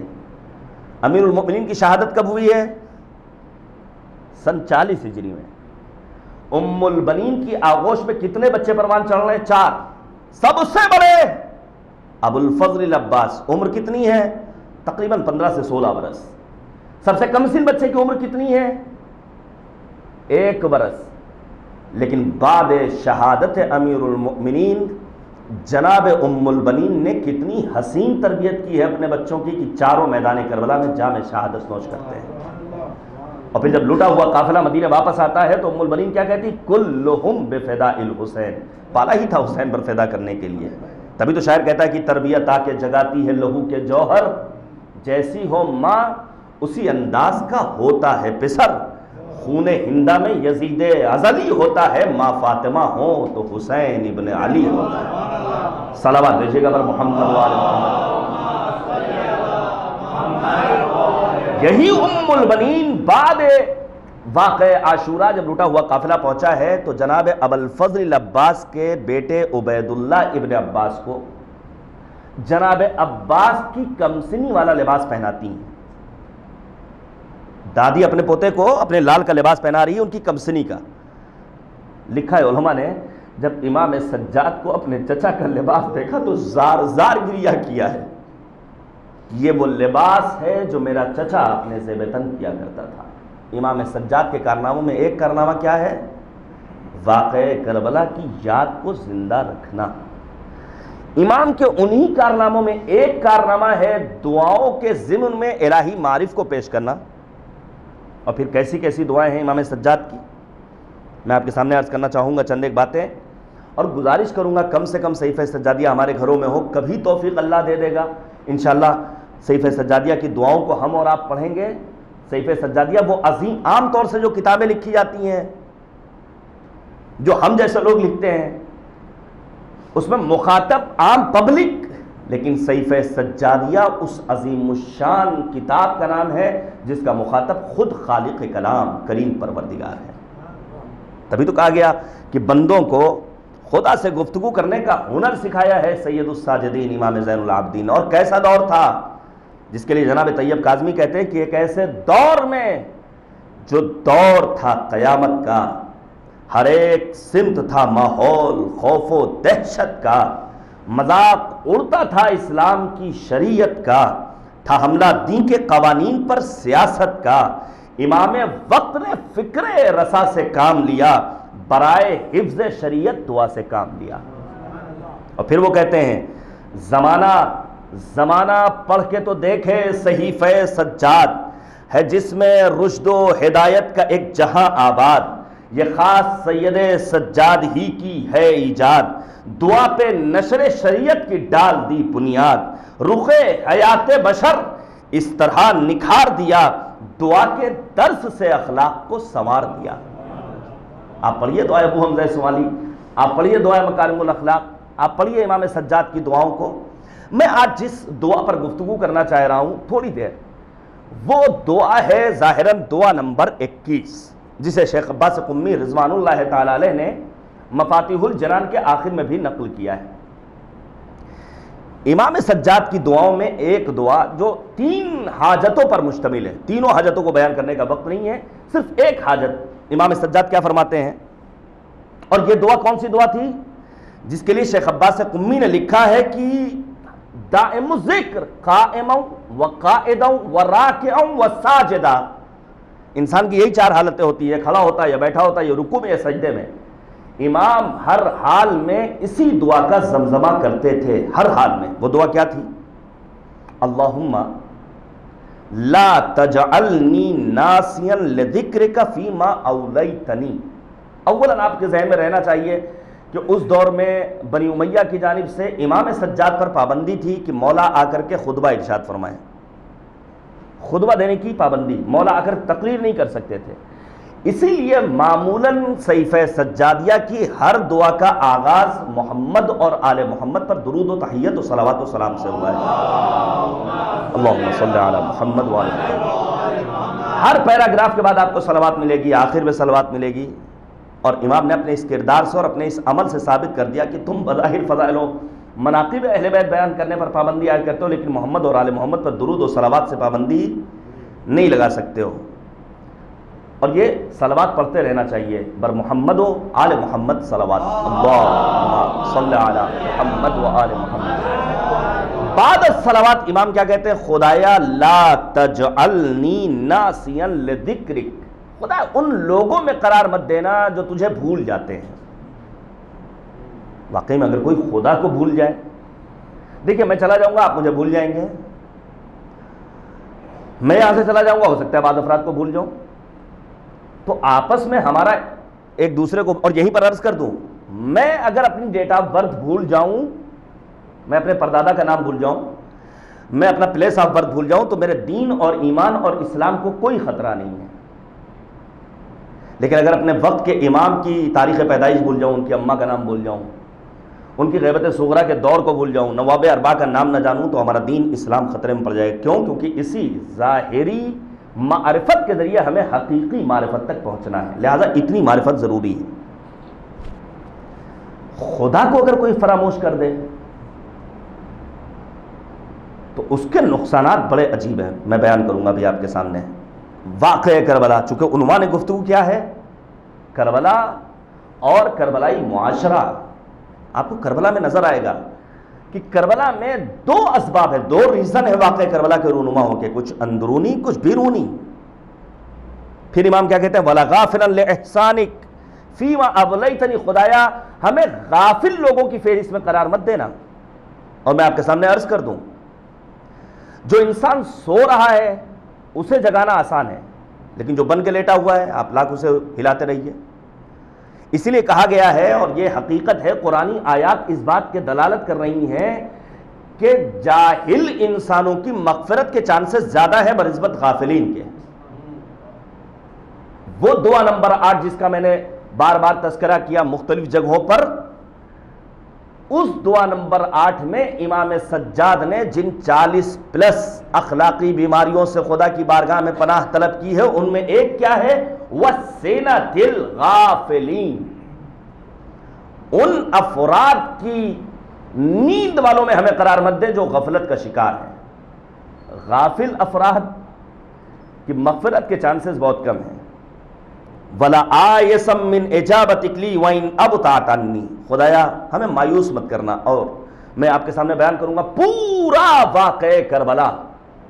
امیر المؤمنین کی شہادت کب ہوئی ہے؟ سن 40 ہجری میں۔ ام البنین کی آغوش میں کتنے بچے پروان چڑھ رہے ہیں؟ 4۔ سب اس سے بڑے ابو الفضل العباس، عمر کتنی ہے؟ تقریباً 15 سے 16 برس۔ سب سے کم سن بچے کی عمر کتنی ہے؟ 1 برس۔ لیکن بعد شہادت امیر المؤمنین جناب ام البنین نے کتنی حسین تربیت کی ہے اپنے بچوں کی کہ چاروں میدان کربلا میں جام شہادت نوش کرتے ہیں۔ اور پھر جب لوٹا ہوا قافلہ مدینہ واپس آتا ہے تو ام البنین کیا کہتی؟ کلہم بفداء الحسین، پالا ہی تھا حسین پر فدا کرنے کے لیے۔ تبھی تو شاعر کہتا ہے کہ تربیت آ کے جگاتی ہے لہو کے جوہر، جیسی ہو ماں اسی انداز کا ہوتا ہے پسر، خون ہندہ میں یزید ازلی ہوتا ہے، ماں فاطمہ ہو تو حسین ابن علی ہوتا ہے۔ صلوات دیجیے گا پر محمد وآل محمد۔ یہی ام البنین بعد واقع عاشورہ جب لوٹا ہوا قافلہ پہنچا ہے تو جناب ابو الفضل العباس کے بیٹے عبید اللہ ابن عباس کو جناب عباس کی کمسنی والا لباس پہناتی ہیں۔ دادی اپنے پوتے کو اپنے لال کا لباس پہنا رہی ہے، ان کی کمسنی کا۔ لکھا ہے علماء نے جب امام سجاد کو اپنے چچا کا لباس دیکھا تو زار زار گریہ کیا ہے، یہ وہ لباس ہے جو میرا چچا اپنے زیب تن کیا کرتا تھا۔ امام سجاد کے کارناموں میں ایک کارنامہ کیا ہے؟ واقع کربلا کی یاد کو زندہ رکھنا۔ امام کے انہی کارناموں میں ایک کارنامہ ہے دعاؤں کے ضمن میں الہی معارف کو پیش کرنا۔ اور پھر کیسی کیسی دعائیں ہیں امام سجاد کی، میں آپ کے سامنے عرض کرنا چاہوں گا چند ایک باتیں، اور گزارش کروں گا کم سے کم صحیفہ سجادیہ ہمارے گھروں میں ہو، کبھی توفیق اللہ دے دے گا انشاءاللہ صحیفہ سجادیہ کی دعاؤں کو ہم اور آپ پڑھیں گے۔ صحیفہ سجادیہ وہ عظیم عام طور سے جو کتابیں لکھی جاتی ہیں جو ہم جیسے لوگ لکھتے ہیں اس میں مخاطب عام پبلک، لیکن صحیفہ سجادیہ اس عظیم الشان کتاب کا نام ہے جس کا مخاطب خود خالق کلام کریم پروردگار ہے۔ تبھی تو کہا گیا کہ بندوں کو خدا سے گفتگو کرنے کا ہنر سکھایا ہے سید الساجدین امام زین العابدین۔ اور کیسا دور تھا جس کے لیے جناب طیب کاظمی کہتے ہیں کہ ایک ایسے دور میں جو دور تھا قیامت کا، ہر ایک سمت تھا ماحول خوف و دہشت کا، مذاق اڑتا تھا اسلام کی شریعت کا، تھا حملہ دین کے قوانین پر سیاست کا، امام وقت نے فکر رسا سے کام لیا، برائے حفظ شریعت دعا سے کام لیا۔ اور پھر وہ کہتے ہیں زمانہ پڑھ کے تو دیکھے صحیفہ سجاد ہے جس میں رشد و ہدایت کا ایک جہاں آباد، یہ خاص سید سجاد ہی کی ہے ایجاد، دعا پہ نشر شریعت کی ڈال دی بنیاد، رخ حیات بشر اس طرح نکھار دیا، دعا کے درس سے اخلاق کو سنوار دیا۔ آپ پڑھیے دعائے ابو حمزہ سوالی، آپ پڑھیے دعائے مکارم الاخلاق، آپ پڑھیے امام سجاد کی دعاؤں کو۔ میں آج جس دعا پر گفتگو کرنا چاہ رہا ہوں تھوڑی دیر، وہ دعا ہے ظاہراً دعا نمبر 21 جسے شیخ عباس قمی رضوان اللہ تعالی علیہ نے مفاتیح الجنان کے آخر میں بھی نقل کیا ہے۔ امام سجاد کی دعاؤں میں ایک دعا جو 3 حاجتوں پر مشتمل ہے، تینوں حاجتوں کو بیان کرنے کا وقت نہیں ہے، صرف ایک حاجت امام سجاد کیا فرماتے ہیں، اور یہ دعا کون سی دعا تھی جس کے لیے شیخ عباس قمی نے لکھا ہے کہ دائم الذکر قائما وقائدا وراکعا وساجدا، انسان کی یہی 4 حالتیں ہوتی ہے، کھڑا ہوتا ہے یا بیٹھا ہوتا ہے یا رکوع میں یا سجدے میں۔ امام ہر حال میں اسی دعا کا زمزمہ کرتے تھے، ہر حال میں۔ وہ دعا کیا تھی؟ اللہم لا تجعلنی ناسیا لذکرک فیما اولیتنی۔ اولاً آپ کے ذہن میں رہنا چاہیے کہ اس دور میں بنی امیہ کی جانب سے امام سجاد پر پابندی تھی کہ مولا آ کر کے خطبہ ارشاد فرمائیں، خطبہ دینے کی پابندی، مولا آ کر تقریر نہیں کر سکتے تھے۔ اسی لیے معمولاً صحیفہ سجادیہ کی ہر دعا کا آغاز محمد اور آل محمد پر درود و تحیت و صلوات و سلام سے ہوا ہے۔ اللہم صلی علی محمد وآل محمد۔ ہر پیراگراف کے بعد آپ کو صلوات ملے گی، آخر میں صلوات ملے گی، اور امام نے اپنے اس کردار سے اور اپنے اس عمل سے ثابت کر دیا کہ تم بظاہر فضائل و مناقب اہل بیت بیان کرنے پر پابندی عائد کرتے ہو، لیکن محمد اور آل محمد پر درود و صلوات سے پابندی نہیں لگا سکتے ہو. اور یہ صلوات پڑھتے رہنا چاہیے، بر محمد و آل محمد صلوات، اللہم صلی علی محمد و آل محمد. بعد الصلوات امام کیا کہتے ہیں؟ خدایا لا تجعلنی ناسیا لذکرک، خدا ان لوگوں میں قرار مت دینا جو تجھے بھول جاتے ہیں. واقعی میں اگر کوئی خدا کو بھول جائے، دیکھیں میں چلا جاؤں گا آپ مجھے بھول جائیں گے، میں یہاں سے چلا جاؤں گا، ہو سکتا ہے بعض افراد کو بھول جاؤں، تو آپس میں ہمارا ایک دوسرے کو، اور یہیں پر عرض کر دوں، میں اگر اپنی ڈیٹ آف برتھ بھول جاؤں، میں اپنے پردادا کا نام بھول جاؤں، میں اپنا پلیس آف برتھ بھول جاؤں، تو میرے دین اور ایمان اور اسلام کو کوئی خطرہ نہیں ہے. لیکن اگر اپنے وقت کے امام کی تاریخ پیدائش بھول جاؤں، ان کی اماں کا نام بھول جاؤں، ان کی غیبت صغریٰ کے دور کو بھول جاؤں، نواب اربعہ کا نام نہ جانوں، تو ہمارا دین اسلام خطرے میں پڑ جائے گا. کیوں؟ کیونکہ اسی ظاہری معرفت کے ذریعے ہمیں حقیقی معرفت تک پہنچنا ہے، لہذا اتنی معرفت ضروری ہے. خدا کو اگر کوئی فراموش کر دے تو اس کے نقصانات بڑے عجیب ہیں، میں بیان کروں گا ابھی آپ کے سامنے. واقعہ کربلا، چونکہ عنوان گفتگو کیا ہے؟ کربلا اور کربلائی معاشرہ. آپ کو کربلا میں نظر آئے گا کہ کربلا میں دو اسباب ہیں، دو ریزن ہے واقعہ کربلا کے رونما ہو کے، کچھ اندرونی کچھ بیرونی. پھر امام کیا کہتے ہیں؟ وَلَا غَافِلًا لِإِحْسَانِكَ فِيمَا أَبْلَيْتَنِي، خدایا ہمیں غافل لوگوں کی فہرست میں قرار مت دینا. اور میں آپ کے سامنے عرض کر دوں، جو انسان سو رہا ہے اسے جگانا آسان ہے، لیکن جو بن کے لیٹا ہوا ہے آپ لاکھ اسے ہلاتے رہیے. اسی لیے کہا گیا ہے، اور یہ حقیقت ہے، قرآنی آیات اس بات کے دلالت کر رہی ہیں کہ جاہل انسانوں کی مغفرت کے چانسز زیادہ ہے بنسبت غافلین کے. وہ دعا نمبر 8 جس کا میں نے بار بار تذکرہ کیا مختلف جگہوں پر، اس دعا نمبر 8 میں امام سجاد نے جن 40+ اخلاقی بیماریوں سے خدا کی بارگاہ میں پناہ طلب کی ہے، ان میں ایک کیا ہے؟ وَسِنَةِ الْغَافِلِينَ، ان افراد کی نیند والوں میں ہمیں قرار مت دے جو غفلت کا شکار ہے. غافل افراد کی مغفرت کے چانسز بہت کم ہیں. وَلَا آيَسًا مِّنْ إِجَابَتِكَ لِي وَإِنْ أَبْطَأْتَ عَنِّي، خدایا ہمیں مایوس مت کرنا. اور میں آپ کے سامنے بیان کروں گا پورا واقعہ کربلا،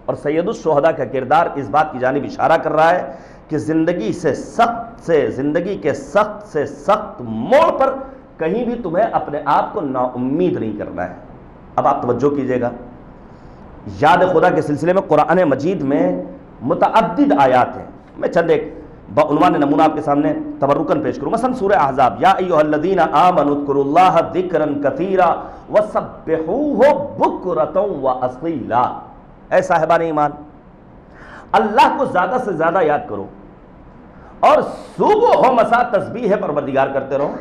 اور سید الشہداء کا کردار اس بات کی جانب اشارہ کر رہا ہے کہ زندگی کے سخت سے سخت موڑ پر کہیں بھی تمہیں اپنے آپ کو نا امید نہیں کرنا ہے. اب آپ توجہ کیجئے گا، یاد خدا کے سلسلے میں قرآن مجید میں متعدد آیات ہیں. میں چند ایک عنوان نمونہ آپ کے سامنے تبرکاً پیش کروں. مثلا سورہ احزاب، یا ایھا الذین آمنوا اذکروا اللہ ذکرا کثیرا وسبحوہ بکرۃ واصیلا. اے صاحبان ایمان، اللہ کو زیادہ سے زیادہ یاد کرو اور صبح و مساء تسبیح پروردگار کرتے رہو.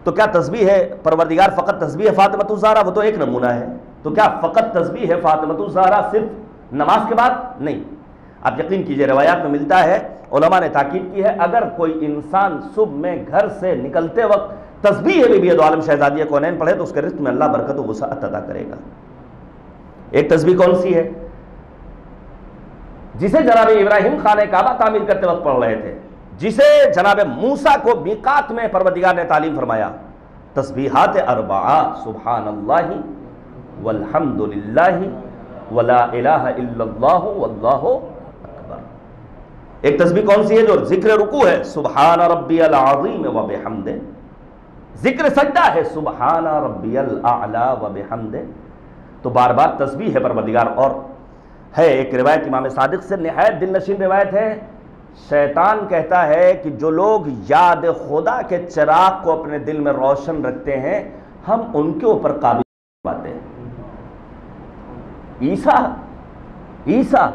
تو کیا تسبیح ہے پروردگار فقط تسبیح فاطمۃ الزہرا؟ وہ تو ایک نمونہ ہے. تو کیا فقط تسبیح فاطمۃ الزہرا صرف نماز کے بعد؟ نہیں، آپ یقین کیجئے روایات میں ملتا ہے، علماء نے تاکید کی ہے، اگر کوئی انسان صبح میں گھر سے نکلتے وقت تسبیح بی بی دو عالم شہزادیہ کونین پڑھے تو اس کے رزق میں اللہ برکت و وسعت عطا کرے گا. ایک تسبیح کون سی ہے؟ جسے جناب ابراہیم خانہ کعبہ تعمیر کرتے وقت پڑھ رہے تھے، جسے جناب موسیٰ کو میقات میں پروردگار نے تعلیم فرمایا. تسبیحات اربعہ، سبحان اللہ والحمد للہ ولا الہ الا اللہ واللہ اکبر. ایک تسبیح کون سی ہے جو ذکر رکوع ہے؟ سبحان ربی العظیم وبحمدہ. ذکر سجدہ ہے سبحان ربی الاعلی وبحمدہ. تو بار بار تسبیح ہے پروردگار. اور ہے ایک روایت امام صادق سے، نہایت دل نشین روایت ہے، شیطان کہتا ہے کہ جو لوگ یاد خدا کے چراغ کو اپنے دل میں روشن رکھتے ہیں ہم ان کے اوپر قابل پاتے ہیں. عیسیٰ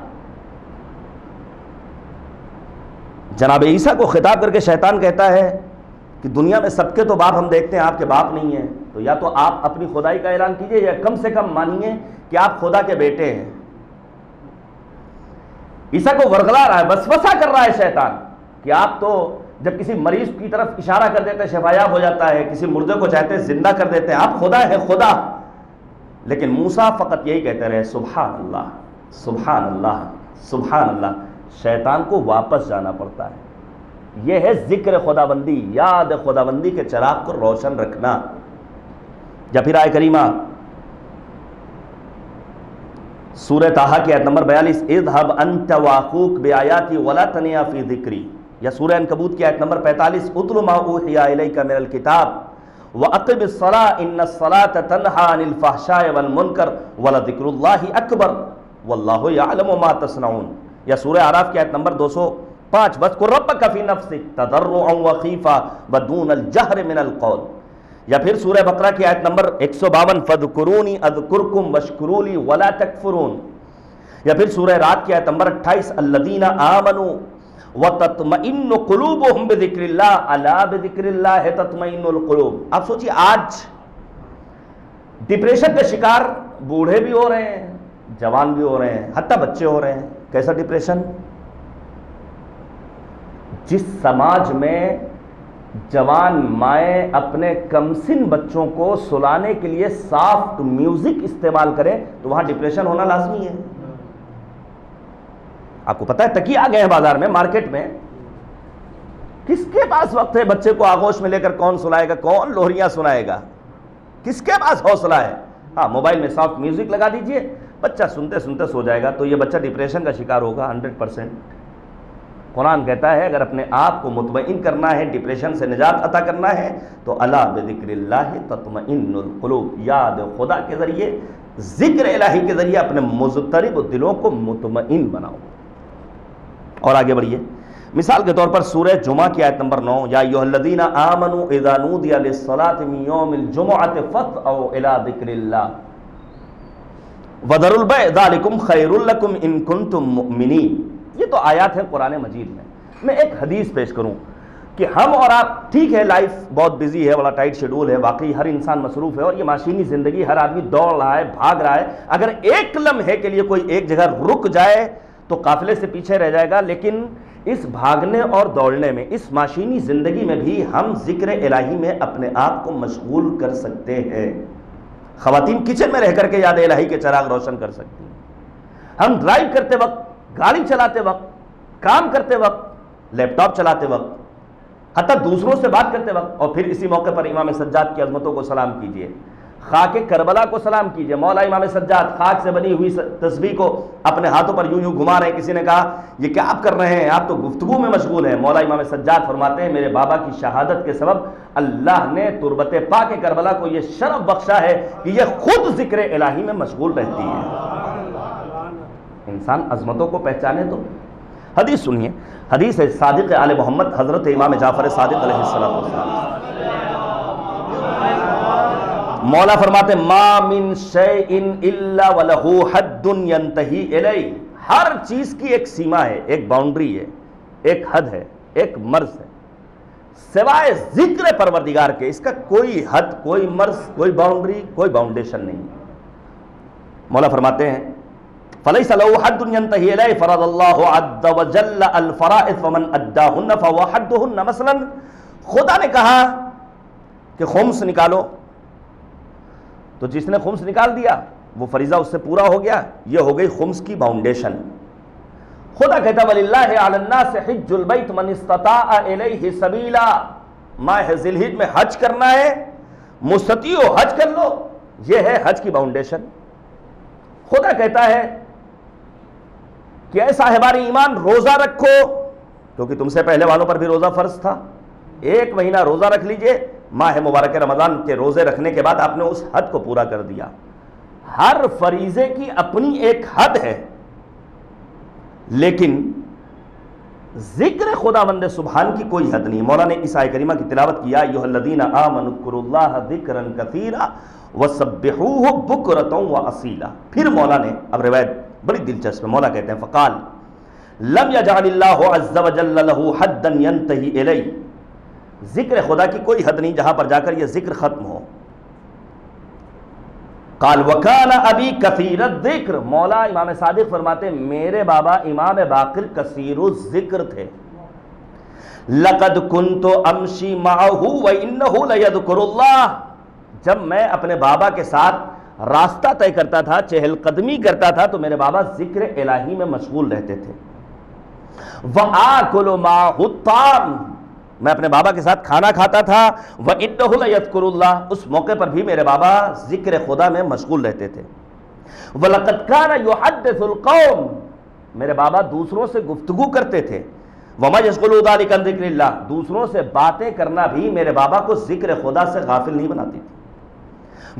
جناب عیسیٰ کو خطاب کر کے شیطان کہتا ہے کہ دنیا میں سب کے تو باپ ہم دیکھتے ہیں، آپ کے باپ نہیں ہیں، تو یا تو آپ اپنی خدائی کا اعلان کیجئے یا کم سے کم مانیے کہ آپ خدا کے بیٹے ہیں. عیسیٰ کو ورغلا رہا ہے، وسوسہ کر رہا ہے شیطان کہ آپ تو جب کسی مریض کی طرف اشارہ کر دیتے شفایاب ہو جاتا ہے، کسی مردے کو چاہتے زندہ کر دیتے ہیں، آپ خدا ہے خدا. لیکن موسیٰ فقط یہی کہتے رہے سبحان اللہ سبحان اللہ سبحان اللہ. شیطان کو واپس جانا پڑتا ہے. یہ ہے ذکر خدا بندی، یاد خدا بندی کے چراغ کو روشن رکھنا. یا پھر آیت کریمہ سورہ طٰہٰ کی آیت نمبر 42 اذهب انت واخوک بآیاتی ولا تنیا فی ذکری. یا سورہ عنکبوت کی آیت نمبر 45 اتل ما اوحی الیک من الکتاب واقم الصلاۃ ان الصلاۃ تنہی عن الفحشاء والمنکر ولذکر اللہ اکبر واللہ یعلم ما تصنعون. یا سورہ اعراف کی آیت نمبر 205 واذکر ربک فی نفسک تضرعا وخیفا ودون الجہر من القول. یا پھر سورہ بقرہ کی آیت نمبر 152 فاذکرونی اذکرکم واشکروا لی ولا تکفرون. یا پھر سورہ رعد کی آیت نمبر 28 الذین آمنوا وتطمئن قلوبهم بذکر اللہ الا بذکر اللہ تطمئن القلوب. آپ سوچیے آج ڈپریشن کے شکار بوڑھے بھی ہو رہے ہیں، جوان بھی ہو رہے ہیں، حتیٰ بچے ہو رہے ہیں. کیسا ڈپریشن؟ جس سماج میں جوان مائیں اپنے کمسن بچوں کو سلانے کے لیے سافٹ میوزک استعمال کریں تو وہاں ڈپریشن ہونا لازمی ہے. آپ کو پتہ ہے تکیے آ گئے ہیں بازار میں، مارکیٹ میں. کس کے پاس وقت ہے بچے کو آغوش میں لے کر کون سلائے گا، کون لوریاں سنائے گا، کس کے پاس حوصلہ ہے؟ ہاں موبائل میں سافٹ میوزک لگا دیجئے، بچہ سنتے سنتے سو جائے گا. تو یہ بچہ ڈپریشن کا شکار ہوگا 100%. قرآن کہتا ہے اگر اپنے آپ کو مطمئن کرنا ہے، ڈپریشن سے نجات عطا کرنا ہے تو الا بذکر اللہ تطمئن القلوب. یاد خدا کے ذریعے، ذکر الہی کے ذریعے اپنے مضطرب دلوں کو مطمئن بناؤ. اور آگے بڑھیے. مثال کے طور پر سورہ جمعہ کی آیت نمبر 9 یا ایھا الذین آمنوا اذا نودی للصلاۃ من یوم الجمعۃ فاسعوا الی ذکر اللہ وذروا البیع ذلکم خیر لکم ان کنتم مؤمنین. یہ تو آیات ہیں قرآن مجید میں. میں ایک حدیث پیش کروں کہ ہم اور آپ، ٹھیک ہے لائف بہت بزی ہے، بڑا ٹائٹ شیڈول ہے، واقعی ہر انسان مصروف ہے اور یہ معاشی زندگی، ہر آدمی دوڑ رہا ہے، بھاگ رہا ہے. اگر ایک لمحے کے لیے کوئی ایک جگہ رک جائے تو قافلے سے پیچھے رہ جائے گا. لیکن اس بھاگنے اور دوڑنے میں، اس معاشی زندگی میں بھی ہم ذکر الہی میں اپنے آپ کو مشغول کر سکتے ہیں. خواتین کچن میں رہ کر کے یاد الہی کے چراغ روشن کر سکتی ہیں. ہم ڈرائیو کرتے وقت، گاڑی چلاتے وقت، کام کرتے وقت، لیپ ٹاپ چلاتے وقت، حتیٰ دوسروں سے بات کرتے وقت. اور پھر اسی موقع پر امام سجاد کی عظمتوں کو سلام کیجئے، خاک کربلا کو سلام کیجئے. مولا امام سجاد خاک سے بنی ہوئی تسبیح کو اپنے ہاتھوں پر یوں یوں گھما رہے ہیں. کسی نے کہا یہ کیا آپ کر رہے ہیں، آپ تو گفتگو میں مشغول ہیں. مولا امام سجاد فرماتے ہیں میرے بابا کی شہادت کے سبب اللہ نے تربت پاک کربلا کو یہ شرف بخشا ہے کہ یہ خود ذکر الہی میں مشغول رہتی ہے. انسان عظمتوں کو پہچانے تو. حدیث سنیے، حدیث ہے صادق آل محمد حضرت امام جعفر صادق علیہ السلام. مولا فرماتے ما من شیء الا ولہ حد ینتہی الیہ. ہر چیز کی ایک سیما ہے، ایک باؤنڈری ہے، ایک حد ہے، ایک مرز ہے، سوائے ذکر پروردگار کے اس کا کوئی حد، کوئی مرز، کوئی باؤنڈری، کوئی باؤنڈیشن نہیں. مولا فرماتے ہیں فلیس لہ حد ینتہی الیہ فرض اللہ عز وجل الفرائض فمن اداہن فہو حدہن. مثلا خدا نے کہا کہ خمس نکالو، تو جس نے خمس نکال دیا وہ فریضہ اس سے پورا ہو گیا. یہ ہو گئی خمس کی باؤنڈیشن. خدا کہتا وَلِلَّهِ عَلَى النَّاسِ حِجُّ الْبَيْتِ مَنِ اسْتَطَاعَ إِلَيْهِ سَبِيلًا. ماہ ذی الحج میں حج کرنا ہے، مستطیع ہو حج کر لو. یہ ہے حج کی باؤنڈیشن. خدا کہتا ہے کہ اے صاحبان ایمان روزہ رکھو، کیونکہ تم سے پہلے والوں پر بھی روزہ فرض تھا. 1 مہینہ روزہ رکھ لیجئے. ماہ مبارک رمضان کے روزے رکھنے کے بعد آپ نے اس حد کو پورا کر دیا. ہر فریضے کی اپنی ایک حد ہے، لیکن ذکر خداوند سبحان کی کوئی حد نہیں. مولا نے اس آیہ کریمہ کی تلاوت کیا ایھا الذین آمنوا اذکروا اللہ ذکرا کثیرا وسبحوہ بکرۃ واصیلا. پھر مولا نے، اب روایت بڑی دلچسپ ہے، مولا کہتے ہیں فقال لم یجعل اللہ عز وجل لہ حدا ینتہی الیہ. ذکر خدا کی کوئی حد نہیں جہاں پر جا کر یہ ذکر ختم ہو. قال وکان ابی کثیر الذکر. مولا امام صادق فرماتے میرے بابا امام باقر کثیر الذکر تھے. لقد كنت امشی معه وانه ليذكر اللہ، جب میں اپنے بابا کے ساتھ راستہ طے کرتا تھا، چہل قدمی کرتا تھا، تو میرے بابا ذکر الہی میں مشغول رہتے تھے۔ وآكل معه الطعام، میں اپنے بابا کے ساتھ کھانا کھاتا تھا، وانه ليذكر اللہ، اس موقع پر بھی میرے بابا ذکر خدا میں مشغول رہتے تھے۔ وَلَقَدْ كَانَ يُحَدِّثُ الْقَوْمِ، میرے بابا دوسروں سے گفتگو کرتے تھے۔ وَمَا يَشْغَلُ ذَلِكَ عَنْ ذِكْرِ اللَّهِ، دوسروں سے باتیں کرنا بھی میرے بابا کو ذکر خدا سے غافل نہیں بناتی تھی۔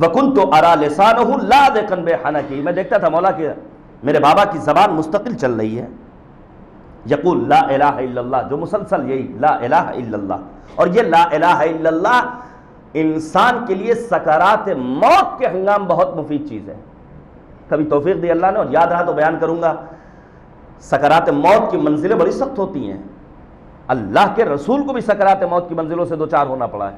وَكُنْتُ أَرَى لِسَانَهُ لَاذِقًا بِحَنَكِهِ، میں دیکھتا تھا مولا کہ میرے بابا کی زبان مستقل چل رہی ہے، یقول لا الہ الا اللہ، جو مسلسل یہی لا الہ الا اللہ، اور یہ لا الہ الا اللہ انسان کے لیے سکرات موت کے ہنگام بہت مفید چیز ہے۔ کبھی توفیق دی اللہ نے اور یاد رہا تو بیان کروں گا، سکرات موت کی منزلیں بڑی سخت ہوتی ہیں، اللہ کے رسول کو بھی سکرات موت کی منزلوں سے دوچار ہونا پڑا ہے،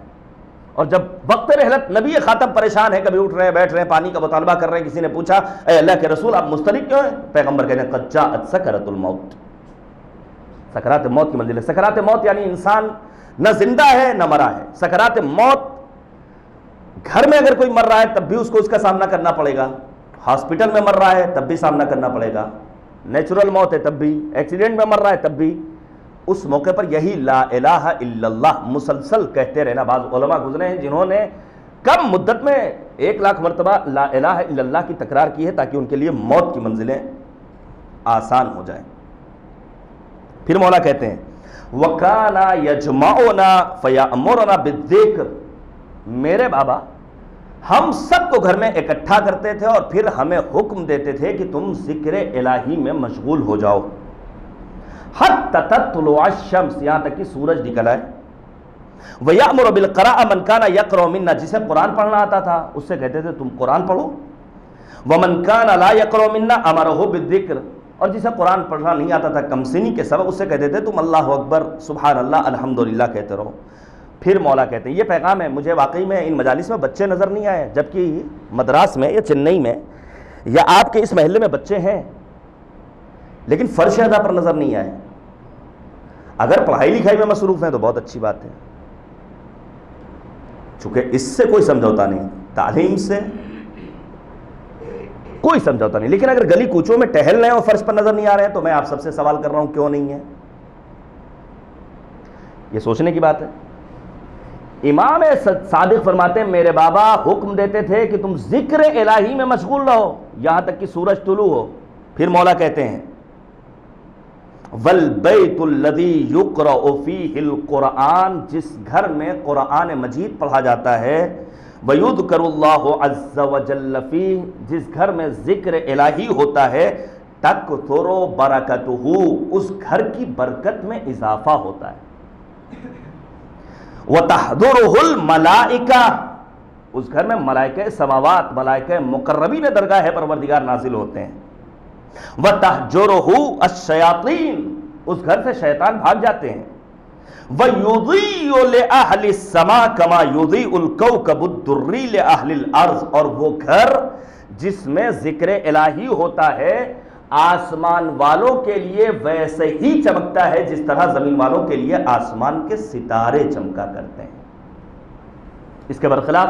اور جب وقت رحلت نبی خاتم پریشان ہے، کبھی اٹھ رہے ہیں بیٹھ رہے ہیں، پانی کا مطالبہ کر رہے ہیں، کسی نے پوچھا اے اللہ کے رسول آپ مستلق کیوں ہیں؟ پیغمبر کہتے ہیں قد جاءت سکرۃ الموت، سکرات موت کی منزل ہے۔ سکرات موت یعنی انسان نہ زندہ ہے نہ مرا ہے۔ سکرات موت گھر میں اگر کوئی مر رہا ہے تب بھی اس کو اس کا سامنا کرنا پڑے گا، ہاسپٹل میں مر رہا ہے تب بھی سامنا کرنا پڑے گا، نیچرل موت ہے تب بھی، ایکسیڈنٹ میں مر رہا ہے تب بھی، اس موقع پر یہی لا الہ الا اللہ مسلسل کہتے رہنا۔ بعض علماء گزرے ہیں جنہوں نے کم مدت میں 1,00,000 مرتبہ لا الہ الا اللہ کی تکرار کی ہے تاکہ ان کے لیے موت کی منزلیں آسان ہو جائیں۔ پھر مولا کہتے ہیں وَكَانَ يَجْمَعُنَا فَيَأْمُرُنَا بِالذِّكْرِ، میرے بابا ہم سب کو گھر میں اکٹھا کرتے تھے اور پھر ہمیں حکم دیتے تھے کہ تم ذکر الہی میں مشغول ہو جاؤ، حَتَّى تَطْلُعَ الشَّمْسِ، یہاں تک کہ سورج نکل آئے۔ وَيَأْمُرُ بِالْقِرَاءَةِ مَنْ كَانَ يَقْرَأُ مِنَّا، جسے قرآن پڑھنا آتا تھا اس سے کہتے تھے تم قرآن پڑھو۔ وَمَنْ كَانَ لَا يَقْرَأُ مِنَّا أَمَرَهُ بِالذِّكْرِ، اور جسے قرآن پڑھنا نہیں آتا تھا کم سنی کے سبب، اس سے کہتے تھے تم اللہ اکبر سبحان اللہ الحمدللہ کہتے رہو۔ پھر مولا کہتے ہیں یہ پیغام ہے، مجھے واقعی میں ان مجالس میں بچے نظر نہیں آئے، جبکہ مدراس میں یا چنئی میں یا آپ کے اس محلے میں بچے ہیں، لیکن فرش ادا پر نظر نہیں آئے۔ اگر پڑھائی لکھائی میں مصروف ہیں تو بہت اچھی بات ہے، چونکہ اس سے کوئی سمجھوتا نہیں، تعلیم سے کوئی سمجھوتا نہیں، لیکن اگر گلی کوچوں میں ٹہل رہے ہیں اور فرش پر نظر نہیں آ رہے ہیں تو میں آپ سب سے سوال کر رہا ہوں کیوں نہیں ہے؟ یہ سوچنے کی بات ہے۔ امام صادق فرماتے ہیں میرے بابا حکم دیتے تھے کہ تم ذکر الہی میں مشغول رہو یہاں تک کہ سورج طلوع ہو۔ پھر مولا کہتے ہیں وَالْبَيْتُ الَّذِي يُقْرَأُ فِيهِ الْقُرْآنِ، جس گھر میں قرآن مجید پڑھا جاتا ہے، وَيُذْكَرُ اللَّهُ عَزَّ وَجَلَّ فِيهِ، جس گھر میں ذکر الہی ہوتا ہے، تَكْثُرُ بَرَكَتُهُ، اس گھر کی برکت میں اضافہ ہوتا ہے، وَتَحْضُرُهُ الْمَلَائِكَةُ، اس گھر میں ملائکہ سماوات، ملائکہ مقربین درگاہ پروردگار نازل ہوتے ہیں، وَتَحْجُرُهُ الشَّيَاطِينُ، اس گھر سے شیطان بھاگ جاتے ہیں، وَيُضِيءُ لِأَهْلِ السَّمَاءِ كَمَا يُضِيءُ الْكَوْكَبُ الدُّرِّيُّ لِأَهْلِ الْأَرْضِ، اور وہ گھر جس میں ذکر الہی ہوتا ہے آسمان والوں کے لیے ویسے ہی چمکتا ہے جس طرح زمین والوں کے لیے آسمان کے ستارے چمکا کرتے ہیں۔ اس کے برخلاف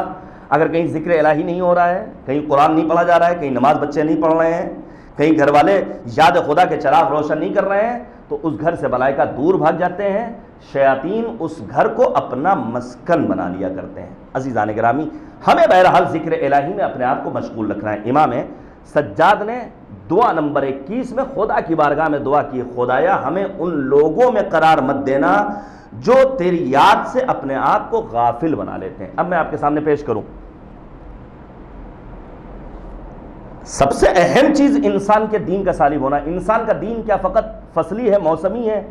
اگر کہیں ذکر الہی نہیں ہو رہا ہے، کہیں قرآن نہیں پڑھا جا رہا ہے، کہیں نماز بچے نہیں پڑھ رہے ہیں، کہیں گھر والے یاد خدا کے چراغ روشن نہیں کر رہے ہیں، تو اس گھر سے ملائکہ دور بھاگ جاتے ہیں، شیاطین اس گھر کو اپنا مسکن بنا لیا کرتے ہیں۔ عزیزان گرامی، ہمیں بہرحال ذکر الہی میں اپنے آپ کو مشغول رکھنا ہے۔ امام سجاد نے دعا نمبر 21 میں خدا کی بارگاہ میں دعا کی، خدایا ہمیں ان لوگوں میں قرار مت دینا جو تیری یاد سے اپنے آپ کو غافل بنا لیتے ہیں۔ اب میں آپ کے سامنے پیش کروں، سب سے اہم چیز انسان کے دین کا سالب ہونا۔ انسان کا دین کیا فقط فصلی ہے، موسمی ہے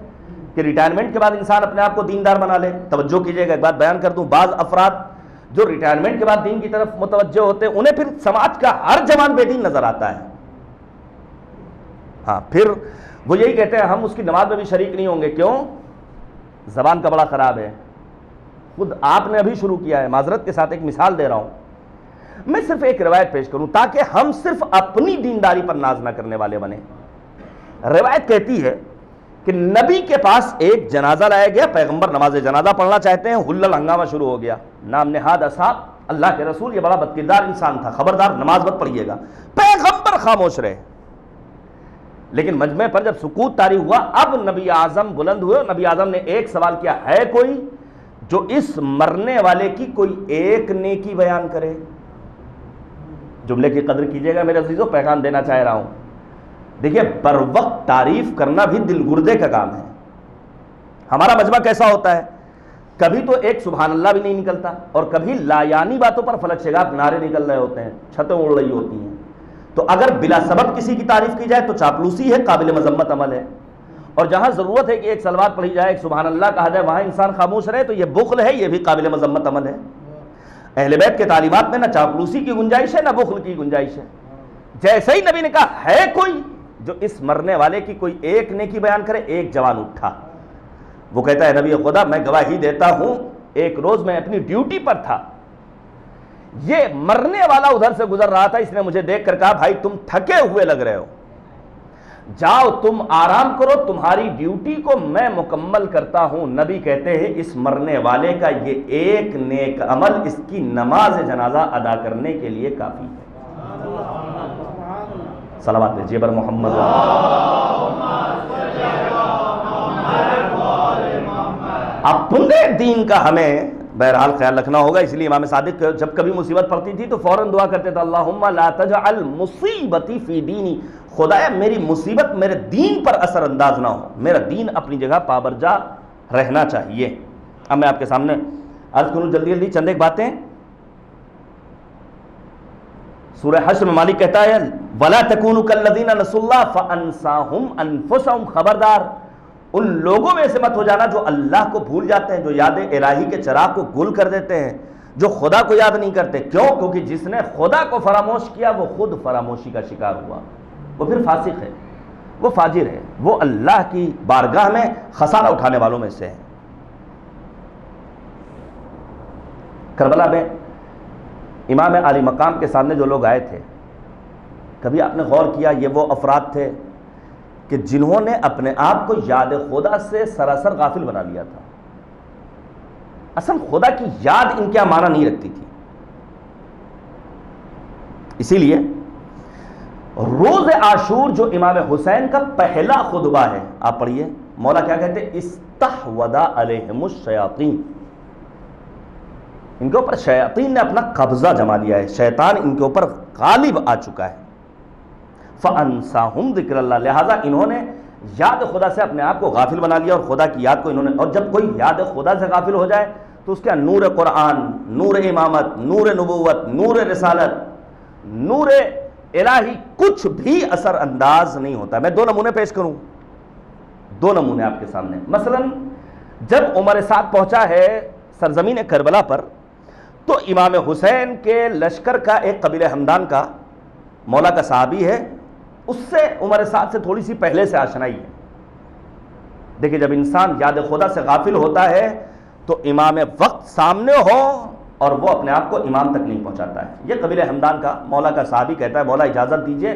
کہ ریٹائرمنٹ کے بعد انسان اپنے آپ کو دیندار بنا لے؟ توجہ کیجئے گا، ایک بات بیان کر دوں، بعض افراد جو ریٹائرمنٹ کے بعد دین کی طرف متوجہ ہوتے ہیں انہیں پھر سماج کا ہر جوان بے دین نظر آتا ہے۔ ہاں، پھر وہ یہی کہتے ہیں ہم اس کی نماز میں بھی شریک نہیں ہوں گے۔ کیوں؟ زبان کا بڑا خراب ہے۔ خود آپ نے ابھی شروع کیا ہے، معذرت کے ساتھ ایک مثال دے رہا ہوں، میں صرف ایک روایت پیش کروں تاکہ ہم صرف اپنی دینداری پر ناز نہ کرنے والے بنیں۔ روایت کہتی ہے کہ نبی کے پاس ایک جنازہ لایا گیا، پیغمبر نماز جنازہ پڑھنا چاہتے ہیں، ہلل ہنگامہ شروع ہو گیا، نام نہاد اصحاب، اللہ کے رسول یہ بڑا بدکردار انسان تھا، خبردار نماز مت پڑھیے گا، پیغمبر خاموش رہے۔ لیکن مجمع پر جب سکوت طاری ہوا، اب نبی اعظم بلند ہوئے، نبی اعظم نے ایک سوال کیا، ہے کوئی جو اس مرنے والے کی کوئی ایک نیکی بیان کرے؟ جملے کی قدر کیجئے گا میرے عزیزو، پیغام دینا چاہ رہا ہوں۔ دیکھیے بر وقت تعریف کرنا بھی دل گردے کا کام ہے۔ ہمارا مجمع کیسا ہوتا ہے، کبھی تو ایک سبحان اللہ بھی نہیں نکلتا، اور کبھی لایانی باتوں پر فلک شگاف نعرے نکل رہے ہوتے ہیں، چھتیں اڑ رہی ہوتی ہیں۔ تو اگر بلا سبب کسی کی تعریف کی جائے تو چاپلوسی ہے، قابل مذمت عمل ہے، اور جہاں ضرورت ہے کہ ایک صلوات پڑھی جائے، ایک سبحان اللہ کہا جائے، وہاں انسان خاموش رہے تو یہ بخل ہے، یہ بھی قابل مذمت عمل ہے۔ اہل بیت کے تعلیمات میں نہ چاپلوسی کی گنجائش ہے، نہ بخل کی گنجائش ہے۔ جیسے ہی نبی نے کہا ہے کوئی جو اس مرنے والے کی کوئی ایک نیکی بیان کرے، ایک جوان اٹھا، وہ کہتا ہے نبی خدا میں گواہی دیتا ہوں، ایک روز میں اپنی ڈیوٹی پر تھا، یہ مرنے والا ادھر سے گزر رہا تھا، اس نے مجھے دیکھ کر کہا بھائی تم تھکے ہوئے لگ رہے ہو، جاؤ تم آرام کرو، تمہاری ڈیوٹی کو میں مکمل کرتا ہوں۔ نبی کہتے ہیں اس مرنے والے کا یہ ایک نیک عمل اس کی نماز جنازہ ادا کرنے کے لیے کافی ہے۔ صلوات بھیجیے بر محمد۔ اپنے دین کا ہمیں بہرحال خیال رکھنا ہوگا، اس لیے امام صادق جب کبھی مصیبت پڑتی تھی تو فوراً دعا کرتے تھے اللہم لا تجعل مصیبتی فی دینی، خدایا میری مصیبت میرے دین پر اثر انداز نہ ہو، میرا دین اپنی جگہ پابرجا رہنا چاہیے۔ اب میں آپ کے سامنے عرض کروں جلدی جلدی چند ایک باتیں۔ سورہ حشر میں مالک کہتا ہے وَلَا تَكُونُوا كَالَّذِينَ نَسُوا اللَّهَ فَأَنسَاهُمْ أَنفُسَهُمْ، خبردار ان لوگوں میں سے مت ہو جانا جو اللہ کو بھول جاتے ہیں، جو یاد الہی کے چراغ کو گل کر دیتے ہیں، جو خدا کو یاد نہیں کرتے۔ کیوں؟ کیونکہ جس نے خدا کو فراموش کیا وہ خود فراموشی کا شکار ہوا، وہ پھر فاسق ہے، وہ فاجر ہے، وہ اللہ کی بارگاہ میں خسارہ اٹھانے والوں میں سے ہے۔ کربلا میں امام عالی مقام کے سامنے جو لوگ آئے تھے، کبھی آپ نے غور کیا یہ وہ افراد تھے کہ جنہوں نے اپنے آپ کو یاد خدا سے سراسر غافل بنا لیا تھا۔ اصل خدا کی یاد ان کے معنی نہیں رکھتی تھی۔ اسی لیے روز عاشور جو امام حسین کا پہلا خطبہ ہے، آپ پڑھیے، مولا کیا کہتے ہیں استحوذ علیہم الشیاطین، ان کے اوپر شیاطین نے اپنا قبضہ جما لیا ہے، شیطان ان کے اوپر غالب آ چکا ہے۔ فَأَنْسَاهُمْ ذِكْرَ اللَّهِ، لہٰذا انہوں نے یاد خدا سے اپنے آپ کو غافل بنا لیا، اور خدا کی یاد کو انہوں نے، اور جب کوئی یاد خدا سے غافل ہو جائے تو اس کا نور قرآن، نور امامت، نور نبوت، نور رسالت، نور الہی کچھ بھی اثر انداز نہیں ہوتا۔ میں دو نمونے پیش کروں، دو نمونے آپ کے سامنے۔ مثلا جب عمر سعد پہنچا ہے سرزمین کربلا پر، تو امام حسین کے لشکر کا ایک قبیلہ ہمدان کا مولا کا صحابی ہے، اس سے عمر سعد سے تھوڑی سی پہلے سے آشنائی ہے۔ دیکھیں جب انسان یاد خدا سے غافل ہوتا ہے تو امام وقت سامنے ہو اور وہ اپنے آپ کو امام تک نہیں پہنچاتا ہے۔ یہ قبیلہ ہمدان کا مولا کا صحابی کہتا ہے مولا اجازت دیجئے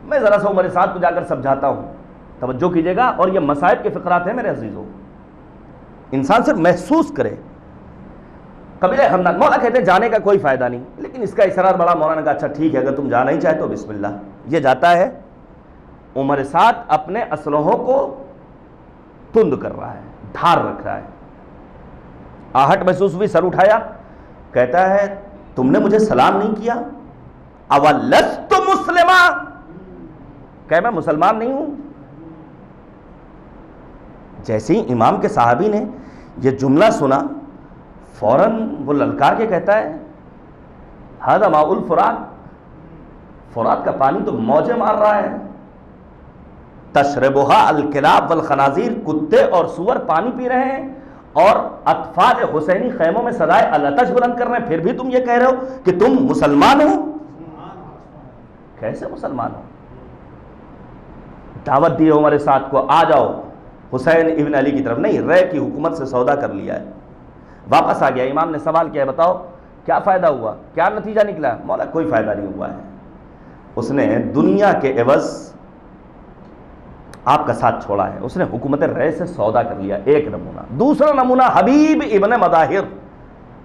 میں ذرا سا عمر سعد کو جا کر سمجھاتا ہوں۔ توجہ کیجئے گا، اور یہ مصائب کے فقرات ہیں میرے عزیزوں، انسان صرف محسوس کرے۔ قبیلہ ہمدان، مولا کہتے ہیں جانے کا کوئی فائدہ نہیں، لیکن اس کا اصرار بڑا، مولا نے کہا اچھا ٹھیک ہے اگر تم جانا ہی چاہے تو بسم اللہ۔ یہ جاتا ہے، عمر سعد اپنے اسلحوں کو تند کر رہا ہے، دھار رکھ رہا ہے، آہٹ محسوس ہوئی، سر اٹھایا، کہتا ہے تم نے مجھے سلام نہیں کیا، اولست مسلما، کہ میں مسلمان نہیں ہوں۔ جیسے ہی امام کے صحابی نے یہ جملہ سنا، فوراً وہ للکار کے کہتا ہے ھذا ماء الفرات، فرات کا پانی تو موجیں مار رہا ہے، تشربها الکلاب والخنازیر، کتے اور سور پانی پی رہے ہیں، اور اطفال حسینی خیموں میں صدائے الاتش بلند کر رہے ہیں، پھر بھی تم یہ کہہ رہے ہو کہ تم مسلمان ہو؟ کیسے مسلمان ہو؟ دعوت دی عمر سعد کو، آ جاؤ حسین ابن علی کی طرف، نہیں رے کی حکومت سے سودا کر لیا ہے۔ واپس آ گیا، امام نے سوال کیا بتاؤ کیا فائدہ ہوا، کیا نتیجہ نکلا؟ مولا کوئی فائدہ نہیں ہوا ہے، اس نے دنیا کے عوض آپ کا ساتھ چھوڑا ہے، اس نے حکومت رے سے سودا کر لیا، ایک نمونہ۔ دوسرا نمونہ حبیب ابن مظاہر،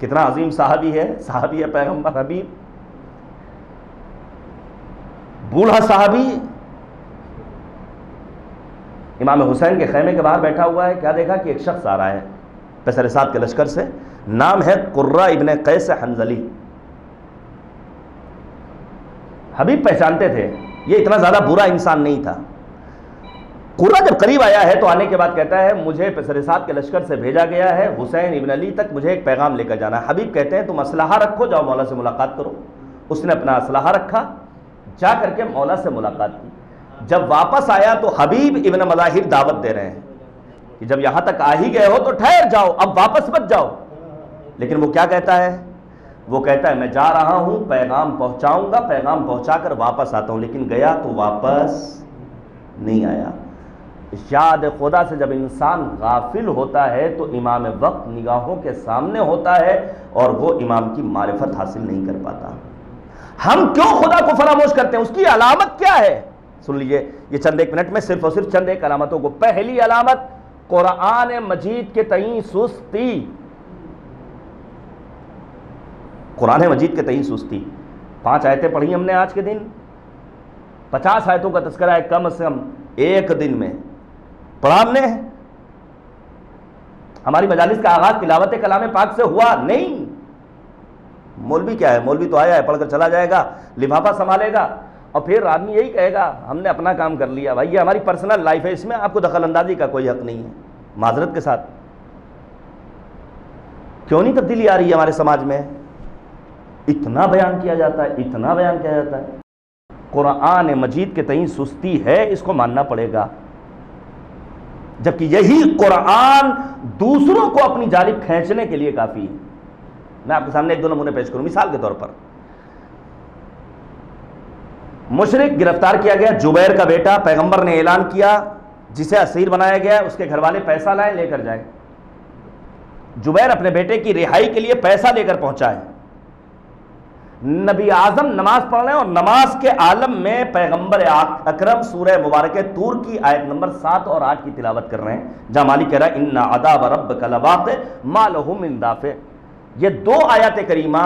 کتنا عظیم صحابی ہے پیغمبر حبیب، بوڑھا صحابی، امام حسین کے خیمے کے باہر بیٹھا ہوا ہے، کیا دیکھا کہ ایک شخص آ رہا ہے پیسر سعد کے لشکر سے، نام ہے قرہ ابن قیس حنظلی۔ حبیب پہچانتے تھے یہ اتنا زیادہ برا انسان نہیں تھا۔ قرہ جب قریب آیا ہے تو آنے کے بعد کہتا ہے مجھے پیسر سعد کے لشکر سے بھیجا گیا ہے حسین ابن علی تک، مجھے ایک پیغام لے کر جانا ہے۔ حبیب کہتے ہیں تم اسلحہ رکھو، جاؤ مولا سے ملاقات کرو۔ اس نے اپنا اسلحہ رکھا، جا کر کے مولا سے ملاقات کی۔ جب واپس آیا تو حبیب ابن مظاہر دعوت دے رہے ہیں کہ جب یہاں تک آ ہی گئے ہو تو ٹھہر جاؤ، اب واپس مت جاؤ۔ لیکن وہ کیا کہتا ہے؟ وہ کہتا ہے میں جا رہا ہوں، پیغام پہنچاؤں گا، پیغام پہنچا کر واپس آتا ہوں، لیکن گیا تو واپس نہیں آیا۔ یاد خدا سے جب انسان غافل ہوتا ہے تو امام وقت نگاہوں کے سامنے ہوتا ہے اور وہ امام کی معرفت حاصل نہیں کر پاتا۔ ہم کیوں خدا کو فراموش کرتے ہیں؟ اس کی علامت کیا ہے؟ سن لیجئے، یہ چند ایک منٹ میں صرف اور صرف چند ایک علامتوں کو۔ پہلی علامت، قرآن مجید کے تئیں سستی۔ قرآن مجید کے تئیں سستی۔ 5 آیتیں پڑھی ہم نے آج کے دن، 50 آیتوں کا تذکرہ ہے کم سے کم ایک دن میں پڑھا ہم نے۔ ہماری مجالس کا آغاز تلاوت کلام پاک سے ہوا نہیں۔ مولوی کیا ہے؟ مولوی تو آیا ہے، پڑھ کر چلا جائے گا، لفافہ سنبھالے گا اور پھر آدمی یہی کہے گا ہم نے اپنا کام کر لیا۔ بھائی یہ ہماری پرسنل لائف ہے، اس میں آپ کو دخل اندازی کا کوئی حق نہیں ہے۔ معذرت کے ساتھ کیوں نہیں تبدیلی آ رہی ہے ہمارے سماج میں؟ اتنا بیان کیا جاتا ہے، اتنا بیان کیا جاتا ہے۔ قرآن مجید کے تئیں سستی ہے، اس کو ماننا پڑے گا، جبکہ یہی قرآن دوسروں کو اپنی جانب کھینچنے کے لیے کافی ہے۔ میں آپ کے سامنے ایک دو نمونے پیش کروں۔ مثال کے طور پر مشرک گرفتار کیا گیا، جبیر کا بیٹا، پیغمبر نے اعلان کیا جسے اسیر بنایا گیا اس کے گھر والے پیسہ لائے لے کر جائے۔ جبیر اپنے بیٹے کی رہائی کے لیے پیسہ لے کر پہنچا ہے۔ نبی اعظم نماز پڑھ رہے ہیں اور نماز کے عالم میں پیغمبر اکرم سورہ مبارکہ طور کی آیت نمبر 7 اور 8 کی تلاوت کر رہے ہیں، جہاں مالک کہہ رہا ہے ان عذاب ربک لواقع ما لہ من دافع۔ یہ 2 آیات کریمہ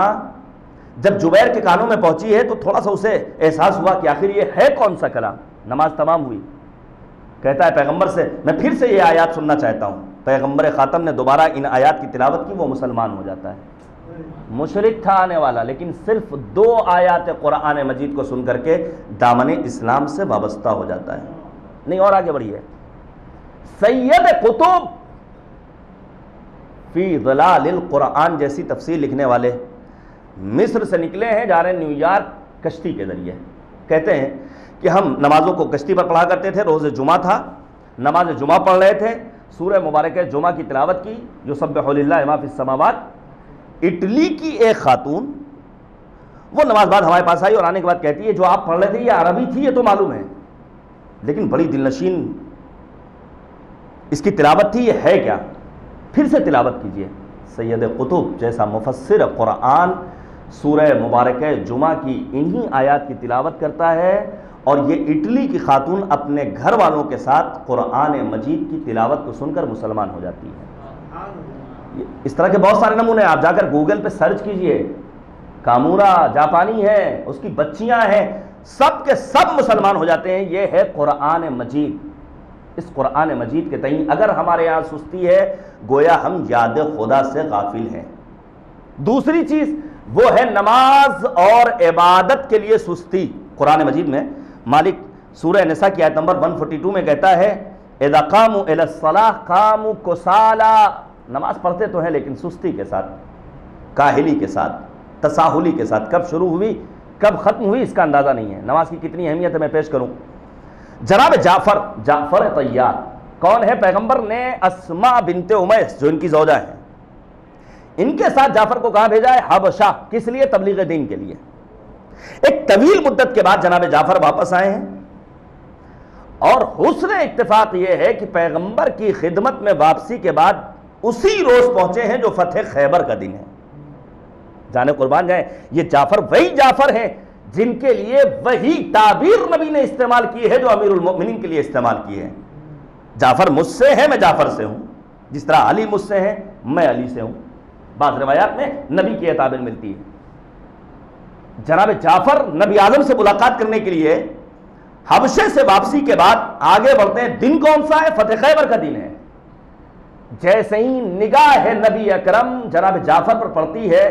جب جبیر کے کانوں میں پہنچی ہے تو تھوڑا سا اسے احساس ہوا کہ آخر یہ ہے کون سا کلام۔ نماز تمام ہوئی، کہتا ہے پیغمبر سے میں پھر سے یہ آیات سننا چاہتا ہوں۔ پیغمبر خاتم نے دوبارہ ان آیات کی تلاوت کی، وہ مسلمان ہو جاتا ہے۔ مشرک تھا آنے والا، لیکن صرف 2 آیات قرآن مجید کو سن کر کے دامن اسلام سے وابستہ ہو جاتا ہے۔ نہیں اور آگے بڑھیے، سید قطب فی ظلال القرآن جیسی تفسیر لکھنے والے مصر سے نکلے ہیں، جا رہے ہیں نیو یارک کشتی کے ذریعے۔ کہتے ہیں کہ ہم نمازوں کو کشتی پر پڑھا کرتے تھے، روز جمعہ تھا، نماز جمعہ پڑھ رہے تھے، سورہ مبارکہ جمعہ کی تلاوت کی، یسبح للہ ما فی السماوات۔ اٹلی کی ایک خاتون وہ نماز بعد ہمارے پاس آئی اور آنے کے بعد کہتی ہے جو آپ پڑھ رہے تھے یہ عربی تھی، یہ تو معلوم ہے، لیکن بڑی دل نشین اس کی تلاوت تھی، یہ ہے کیا؟ پھر سے تلاوت کیجئے۔ سید قطب جیسا مفسر قرآن سورہ مبارکہ جمعہ کی انہی آیات کی تلاوت کرتا ہے، اور یہ اٹلی کی خاتون اپنے گھر والوں کے ساتھ قرآن مجید کی تلاوت کو سن کر مسلمان ہو جاتی ہے۔ اس طرح کے بہت سارے نمونے آپ جا کر گوگل پہ سرچ کیجئے۔ کامورا جاپانی ہے، اس کی بچیاں ہیں، سب کے سب مسلمان ہو جاتے ہیں۔ یہ ہے قرآن مجید۔ اس قرآن مجید کے تئیں اگر ہمارے یہاں سستی ہے گویا ہم یاد خدا سے غافل ہیں۔ دوسری چیز وہ ہے نماز اور عبادت کے لیے سستی۔ قرآن مجید میں مالک سورہ نساء کی آیت نمبر 142 میں کہتا ہے اذا قاموا الی الصلاۃ قاموا کسالا۔ نماز پڑھتے تو ہیں لیکن سستی کے ساتھ، کاہلی کے ساتھ، تساہلی کے ساتھ۔ کب شروع ہوئی کب ختم ہوئی اس کا اندازہ نہیں ہے۔ نماز کی کتنی اہمیت ہے میں پیش کروں۔ جناب جعفر طیار کون ہے؟ پیغمبر نے اسماء بنت امیس جو ان کی زوجہ ہیں، ان کے ساتھ جعفر کو کہاں بھیجا ہے؟ حبشہ۔ کس لیے؟ تبلیغ دین کے لیے۔ ایک طویل مدت کے بعد جناب جعفر واپس آئے ہیں، اور حسن اتفاق یہ ہے کہ پیغمبر کی خدمت میں واپسی کے بعد اسی روز پہنچے ہیں جو فتح خیبر کا دن ہے۔ جانے قربان جائیں، یہ جعفر وہی جعفر ہیں جن کے لیے وہی تعبیر نبی نے استعمال کی ہے جو امیر المؤمنین کے لیے استعمال کی ہے. جعفر مجھ سے ہے، میں جعفر سے ہوں، جس طرح علی مجھ سے ہے، میں علی سے ہوں. بعض روایات میں نبی کی یہ تعبیر ملتی ہے. جناب جعفر نبی اعظم سے ملاقات کرنے کے لیے حبشے سے واپسی کے بعد آگے بڑھتے ہیں. دن کون سا ہے؟ فتح خیبر کا دن ہے. جیسے ہی نگاہ نبی اکرم جناب جعفر پر پڑتی ہے،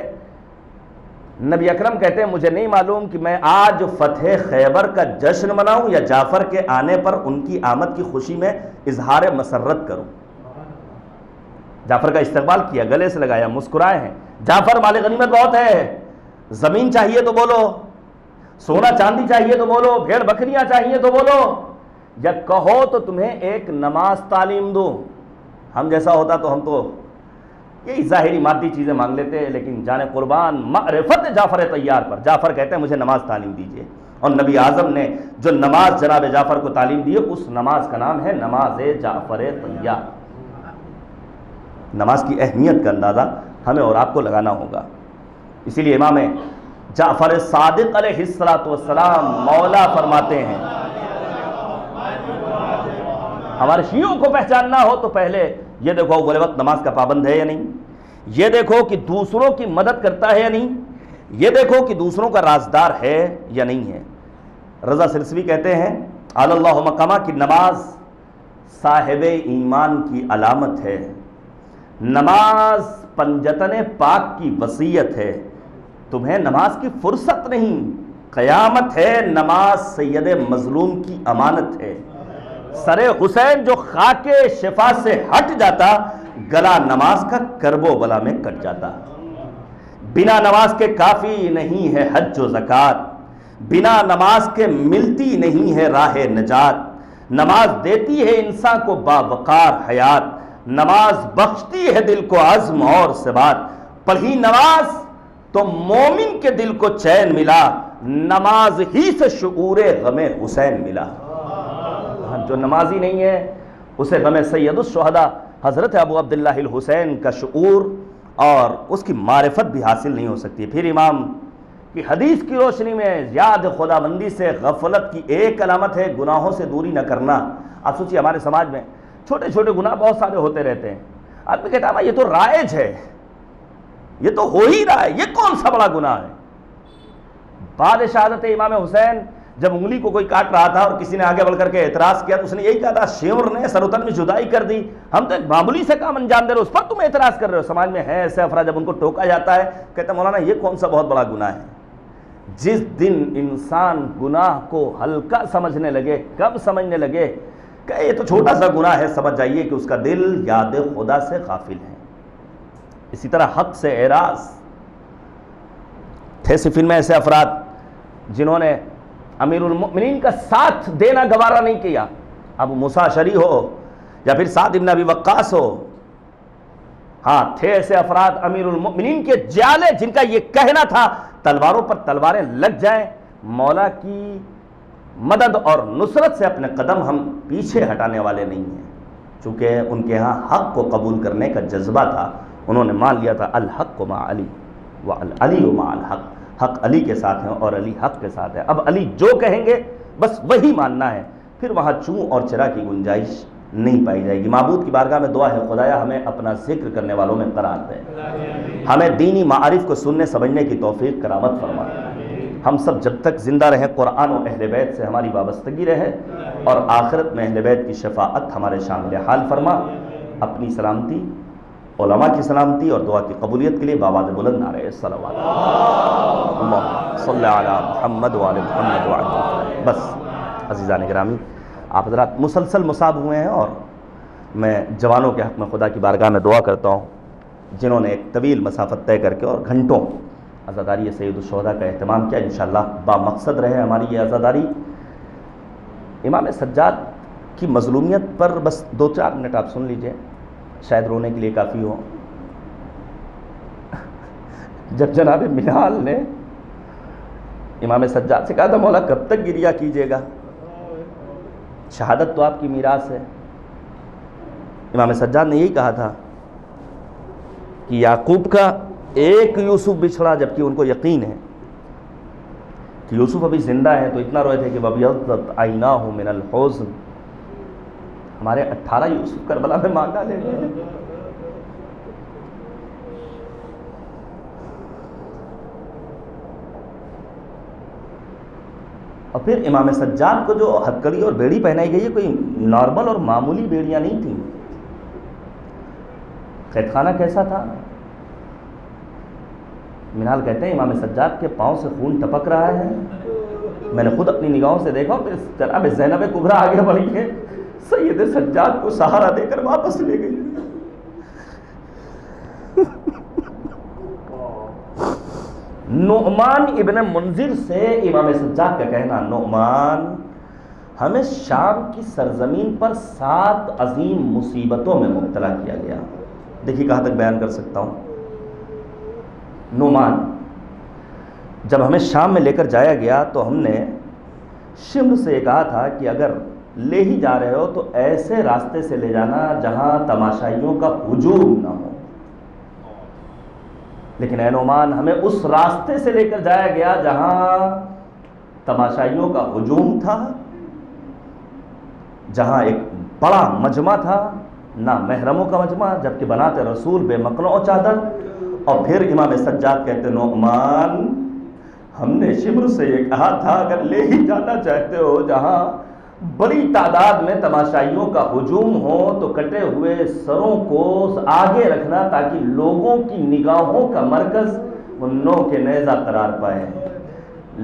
نبی اکرم کہتے ہیں مجھے نہیں معلوم کہ میں آج فتح خیبر کا جشن مناؤں یا جعفر کے آنے پر ان کی آمد کی خوشی میں اظہار مسرت کروں. جعفر کا استقبال کیا، گلے سے لگایا، مسکرائے ہیں. جعفر مال غنیمت بہت ہے، زمین چاہیے تو بولو، سونا چاندی چاہیے تو بولو، بھیڑ بکریاں چاہیے تو بولو، یا کہو تو تمہیں ایک نماز تعلیم دو. ہم جیسا ہوتا تو ہم تو یہی ظاہری مادی چیزیں مانگ لیتے، لیکن جانے قربان معرفت جعفر طیار پر. جعفر کہتے ہیں مجھے نماز تعلیم دیجئے، اور نبی اعظم نے جو نماز جناب جعفر کو تعلیم دی ہے اس نماز کا نام ہے نماز جعفر طیار. نماز کی اہمیت کا اندازہ ہمیں اور آپ کو لگانا ہوگا. اسی لیے امام جعفر صادق علیہ السلام مولا فرماتے ہیں ہمارے شیعوں کو پہچاننا ہو تو پہلے یہ دیکھو اول وقت نماز کا پابند ہے یا نہیں، یہ دیکھو کہ دوسروں کی مدد کرتا ہے یا نہیں، یہ دیکھو کہ دوسروں کا رازدار ہے یا نہیں ہے. رضا سرسوی کہتے ہیں علی اللہ مقامہ کی نماز صاحب ایمان کی علامت ہے، نماز پنجتن پاک کی وصیت ہے، تمہیں نماز کی فرصت نہیں، قیامت ہے، نماز سید مظلوم کی امانت ہے. سر حسین جو خاک شفا سے ہٹ جاتا، گلا نماز کا کرب و بلا میں کٹ جاتا. بنا نماز کے کافی نہیں ہے حج و زکوٰۃ، بنا نماز کے ملتی نہیں ہے راہ نجات. نماز دیتی ہے انسان کو باوقار حیات، نماز بخشتی ہے دل کو عزم اور ثبات. پڑھی نماز تو مومن کے دل کو چین ملا، نماز ہی سے شعور غم حسین ملا. جو نمازی نہیں ہے اسے غم سید الشہداء حضرت ابو عبداللہ الحسین کا شعور اور اس کی معرفت بھی حاصل نہیں ہو سکتی. پھر امام کی حدیث کی روشنی میں یاد خدا بندی سے غفلت کی ایک علامت ہے گناہوں سے دوری نہ کرنا. آپ سوچیے ہمارے سماج میں چھوٹے چھوٹے گناہ بہت سارے ہوتے رہتے ہیں. آدمی کہتا ہے یہ تو رائج ہے، یہ تو ہو ہی رہا ہے، یہ کون سا بڑا گناہ ہے. بعد شہادت امام حسین جب انگلی کو کوئی کاٹ رہا تھا اور کسی نے آگے بڑھ کر کے اعتراض کیا تو اس نے یہی کہا تھا شیور نے سروتن میں جدائی کر دی، ہم تو ایک معمولی سے کام انجام دے رہے اس پر تم اعتراض کر رہے ہو. سماج میں ہے ایسے افراد، جب ان کو ٹوکا جاتا ہے کہتے ہیں مولانا یہ کون سا بہت بڑا گناہ ہے. جس دن انسان گناہ کو ہلکا سمجھنے لگے، کم سمجھنے لگے کہ یہ تو چھوٹا سا گناہ ہے، سمجھ جائیے کہ اس کا دل یاد خدا سے غافل ہے. اسی طرح حق سے اعراض تھے صفین میں ایسے افراد جنہوں نے امیر المؤمنین کا ساتھ دینا گوارا نہیں کیا. ابو موسیٰ اشعری ہو یا پھر سعد بن ابی وقاص ہو، ہاں تھے ایسے افراد امیر المؤمنین کے جالے جن کا یہ کہنا تھا تلواروں پر تلواریں لگ جائیں، مولا کی مدد اور نصرت سے اپنے قدم ہم پیچھے ہٹانے والے نہیں ہیں. چونکہ ان کے ہاں حق کو قبول کرنے کا جذبہ تھا، انہوں نے مان لیا تھا الحق مع علی وعلی مع الحق، حق علی کے ساتھ ہیں اور علی حق کے ساتھ ہے. اب علی جو کہیں گے بس وہی ماننا ہے، پھر وہاں چوں اور چرا کی گنجائش نہیں پائی جائے گی. معبود کی بارگاہ میں دعا ہے خدایا ہمیں اپنا ذکر کرنے والوں میں قرار دے، ہمیں دینی معارف کو سننے سمجھنے کی توفیق کرامت فرما. ہم سب جب تک زندہ رہیں قرآن و اہل بیت سے ہماری وابستگی رہے اور آخرت میں اہل بیت کی شفاعت ہمارے شامل حال فرما. اپنی سلامتی، علماء کی سلامتی اور دعا کی قبولیت کے لیے بآواز بلند نعرہ الصلوات اللہم صلی علی محمد وعلی محمد وعلی. بس عزیزان گرامی، آپ حضرات مسلسل مصاب ہوئے ہیں اور میں جوانوں کے حق میں خدا کی بارگاہ میں دعا کرتا ہوں جنہوں نے ایک طویل مسافت طے کر کے اور گھنٹوں عزاداری سید الشہداء کا اہتمام کیا. انشاءاللہ با مقصد رہے ہماری یہ عزاداری. امام سجاد کی مظلومیت پر بس 2-4 منٹ آپ سن لیجئے، شاید رونے کے لیے کافی ہو. جب جناب منہال نے امام سجاد سے کہا تھا مولا کب تک گریہ کیجیے گا، شہادت تو آپ کی میراث ہے، امام سجاد نے یہی کہا تھا کہ یعقوب کا ایک یوسف بچھڑا، جبکہ ان کو یقین ہے کہ یوسف ابھی زندہ ہیں تو اتنا روئے تھے کہ وَبْيَضَّتْ عَيْنَاهُ مِنَ الْحُزْنِ، ہمارے 18 یوسف کربلا میں مار ڈالے گئے۔ اور پھر امام سجاد کو جو ہتکڑی اور بیڑی پہنائی گئی ہے کوئی نارمل اور معمولی بیڑیاں نہیں تھیں۔ قید خانہ کیسا تھا؟ منال کہتے ہیں امام سجاد کے پاؤں سے خون ٹپک رہا ہے، میں نے خود اپنی نگاہوں سے دیکھا۔ پھر جناب زینب کبریٰ آگے بڑھی ہے، سید سجاد کو سہارا دے کر واپس لے گئی۔ نعمان ابن منذر سے امام سجاد کا کہنا، نعمان ہمیں شام کی سرزمین پر 7 عظیم مصیبتوں میں مبتلا کیا گیا۔ دیکھیے کہاں تک بیان کر سکتا ہوں۔ نعمان جب ہمیں شام میں لے کر جایا گیا تو ہم نے شمر سے یہ کہا تھا کہ اگر لے ہی جا رہے ہو تو ایسے راستے سے لے جانا جہاں تماشائیوں کا ہجوم نہ ہو، لیکن اے نعمان ہمیں اس راستے سے لے کر جایا گیا جہاں تماشائیوں کا ہجوم تھا، جہاں ایک بڑا مجمع تھا، نہ محرموں کا مجمع، جبکہ بنات رسول بے مقنع و چادر۔ اور پھر امام سجاد کہتے نعمان ہم نے شمر سے یہ کہا تھا اگر لے ہی جانا چاہتے ہو جہاں بڑی تعداد میں تماشائیوں کا ہجوم ہو تو کٹے ہوئے سروں کو آگے رکھنا تاکہ لوگوں کی نگاہوں کا مرکز ان نو کے نیزہ قرار پائے۔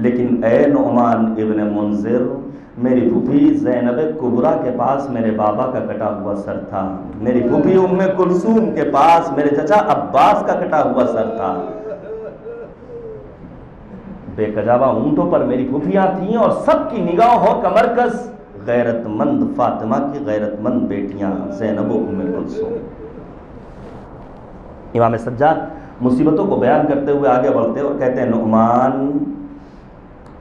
لیکن اے نعمان ابن منذر، میری پھوپھی زینب کبریٰ کے پاس میرے بابا کا کٹا ہوا سر تھا، میری پھوپھی ام کلثوم کے پاس میرے چچا عباس کا کٹا ہوا سر تھا، بے کجاوا اونٹوں پر میری پھوپھیاں تھیں، اور سب کی نگاہوں کا مرکز غیرت مند فاطمہ کی غیرت مند بیٹیاں زینب و ام کلثوم۔ امام سجاد مصیبتوں کو بیان کرتے ہوئے آگے بڑھتے اور کہتے ہیں نعمان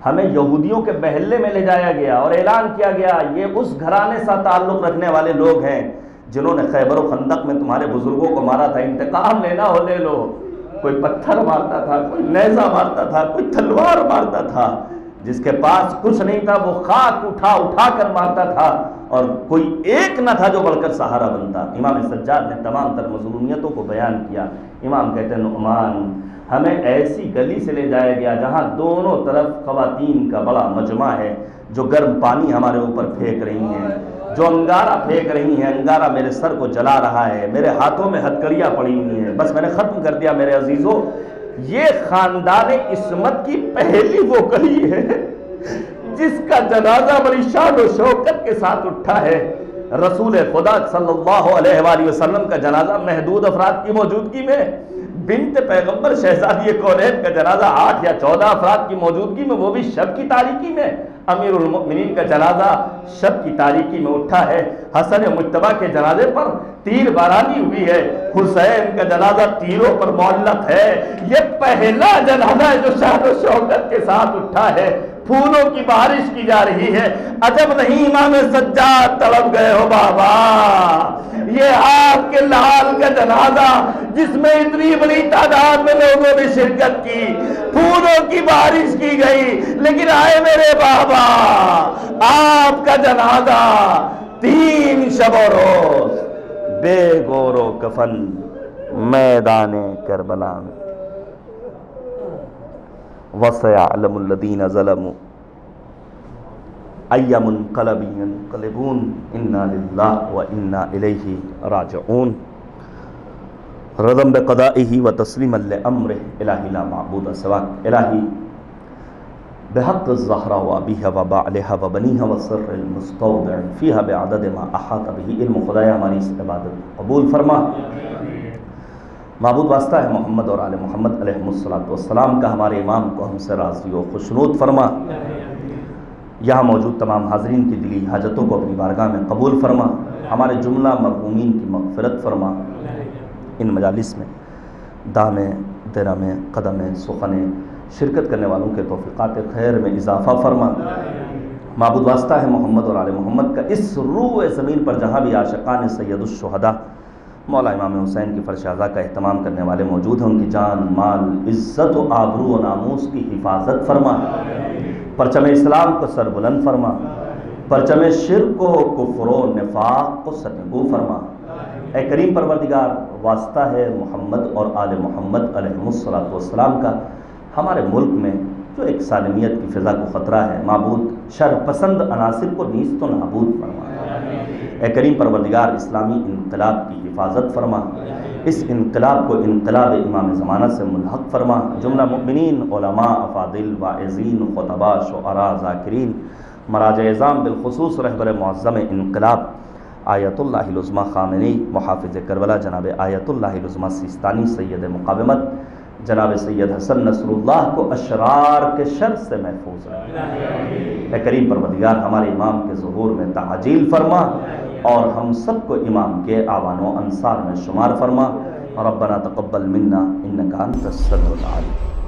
ہمیں یہودیوں کے محلے میں لے جایا گیا اور اعلان کیا گیا یہ اس گھرانے سے تعلق رکھنے والے لوگ ہیں جنہوں نے خیبر و خندق میں تمہارے بزرگوں کو مارا تھا، انتقام لینا ہو لے لو۔ کوئی پتھر مارتا تھا، کوئی نیزہ مارتا تھا، کوئی تلوار مارتا تھا، جس کے پاس کچھ نہیں تھا وہ خاک اٹھا اٹھا کر مارتا تھا، اور کوئی ایک نہ تھا جو بڑھ کر سہارا بنتا۔ امام سجاد نے تمام تر مظلومیتوں کو بیان کیا۔ امام کہتے ہیں نعمان ہمیں ایسی گلی سے لے جایا گیا جہاں دونوں طرف خواتین کا بڑا مجمع ہے جو گرم پانی ہمارے اوپر پھینک رہی ہیں، جو انگارہ پھینک رہی ہیں، انگارہ میرے سر کو جلا رہا ہے، میرے ہاتھوں میں ہتکڑیاں پڑی ہوئی ہیں۔ بس میں نے ختم کر دیا میرے عزیزوں، یہ خاندان عصمت کی پہلی وہ گلی ہے جس کا جنازہ بڑی شان و شوکت کے ساتھ اٹھا ہے۔ رسول خدا صلی اللہ علیہ وآلہ وسلم کا جنازہ محدود افراد کی موجودگی میں، بنت پیغمبر شہزادی کونین کا جنازہ 8 یا 14 افراد کی موجودگی میں، وہ بھی شب کی تاریکی میں۔ امیر المؤمنین کا جنازہ شب کی تاریکی میں اٹھا ہے۔ حسن مجتبیٰ کے جنازے پر تیر بارانی ہوئی ہے، حسین کا جنازہ تیروں پر معلق ہے۔ یہ پہلا جنازہ ہے جو شان و شوکت کے ساتھ اٹھا ہے، پھولوں کی بارش کی جا رہی ہے۔ عجب نہیں امام سجاد تڑپ گئے ہو بابا، یہ آپ کے لال کا جنازہ جس میں اتنی بڑی تعداد میں لوگوں نے شرکت کی، پھولوں کی بارش کی گئی، لیکن آئے میرے بابا آپ کا جنازہ 3 شب و روز بے گور و کفن میدان کربلا میں۔ وَسَيَعْلَمُ الَّذِينَ ظَلَمُوا أَيَّ مُنقَلَبٍ يَنقَلِبُونَ إِنَّا لِلَّهِ وَإِنَّا إِلَيْهِ رَاجِعُونَ۔ رضم بقضائه وتسلیما لأمره الہی لا معبود سواک، الہی بحق الزہرا وابیہا وبعلہا وبنیہا وسر المستودع فیہا بعدد ما احاط به علم، خدایا ہماری اس عبادت قبول فرما۔ معبود واسطہ ہے محمد اور آل محمد علیہ السلام کا، ہمارے امام کو ہم سے راضی و خوشنود فرما۔ یہاں موجود تمام حاضرین کی دلی حاجتوں کو اپنی بارگاہ میں قبول فرما، ہمارے جملہ مرحومین کی مغفرت فرما۔ ان مجالس میں دامیں درمیں قدمیں سخنیں شرکت کرنے والوں کے توفیقات خیر میں اضافہ فرما۔ معبود واسطہ ہے محمد اور آل محمد کا، اس روح زمین پر جہاں بھی عاشقان سید الشہداء مولا امام حسین کی فرش اعضاء کا اہتمام کرنے والے موجود ہیں، ان کی جان مال عزت و آبرو و ناموس کی حفاظت فرما۔ پرچم اسلام کو سر بلند فرما، پرچم شرک و کفر و نفاق کو سرنگو فرما۔ اے کریم پروردگار، واسطہ ہے محمد اور آل محمد علیہ السلام کا، ہمارے ملک میں جو ایک سالمیت کی فضا کو خطرہ ہے، معبود شر پسند عناصر کو نیست و نابود فرما۔ اے کریم پروردگار، اسلامی انقلاب کی حفاظت فرما، اس انقلاب کو انقلاب امام زمانہ سے ملحق فرما۔ جملہ مؤمنین، علماء، افاضل، واعظین، خطباء، شعراء، ذاکرین، مراجع اعظام، بالخصوص رہبر معظم انقلاب آیت اللہ العظمیٰ خامنئی، محافظ کربلا جناب آیت اللہ العظمیٰ سیستانی، سید مقاومت جناب سید حسن نصر اللہ کو اشرار کے شر سے محفوظ رکھ۔ اے کریم پروردگار، ہمارے امام کے ظہور میں تعجیل فرما اور ہم سب کو امام کے اعوان و انصار میں شمار فرما۔ ربنا تقبل منا انک انت السمیع العلیم۔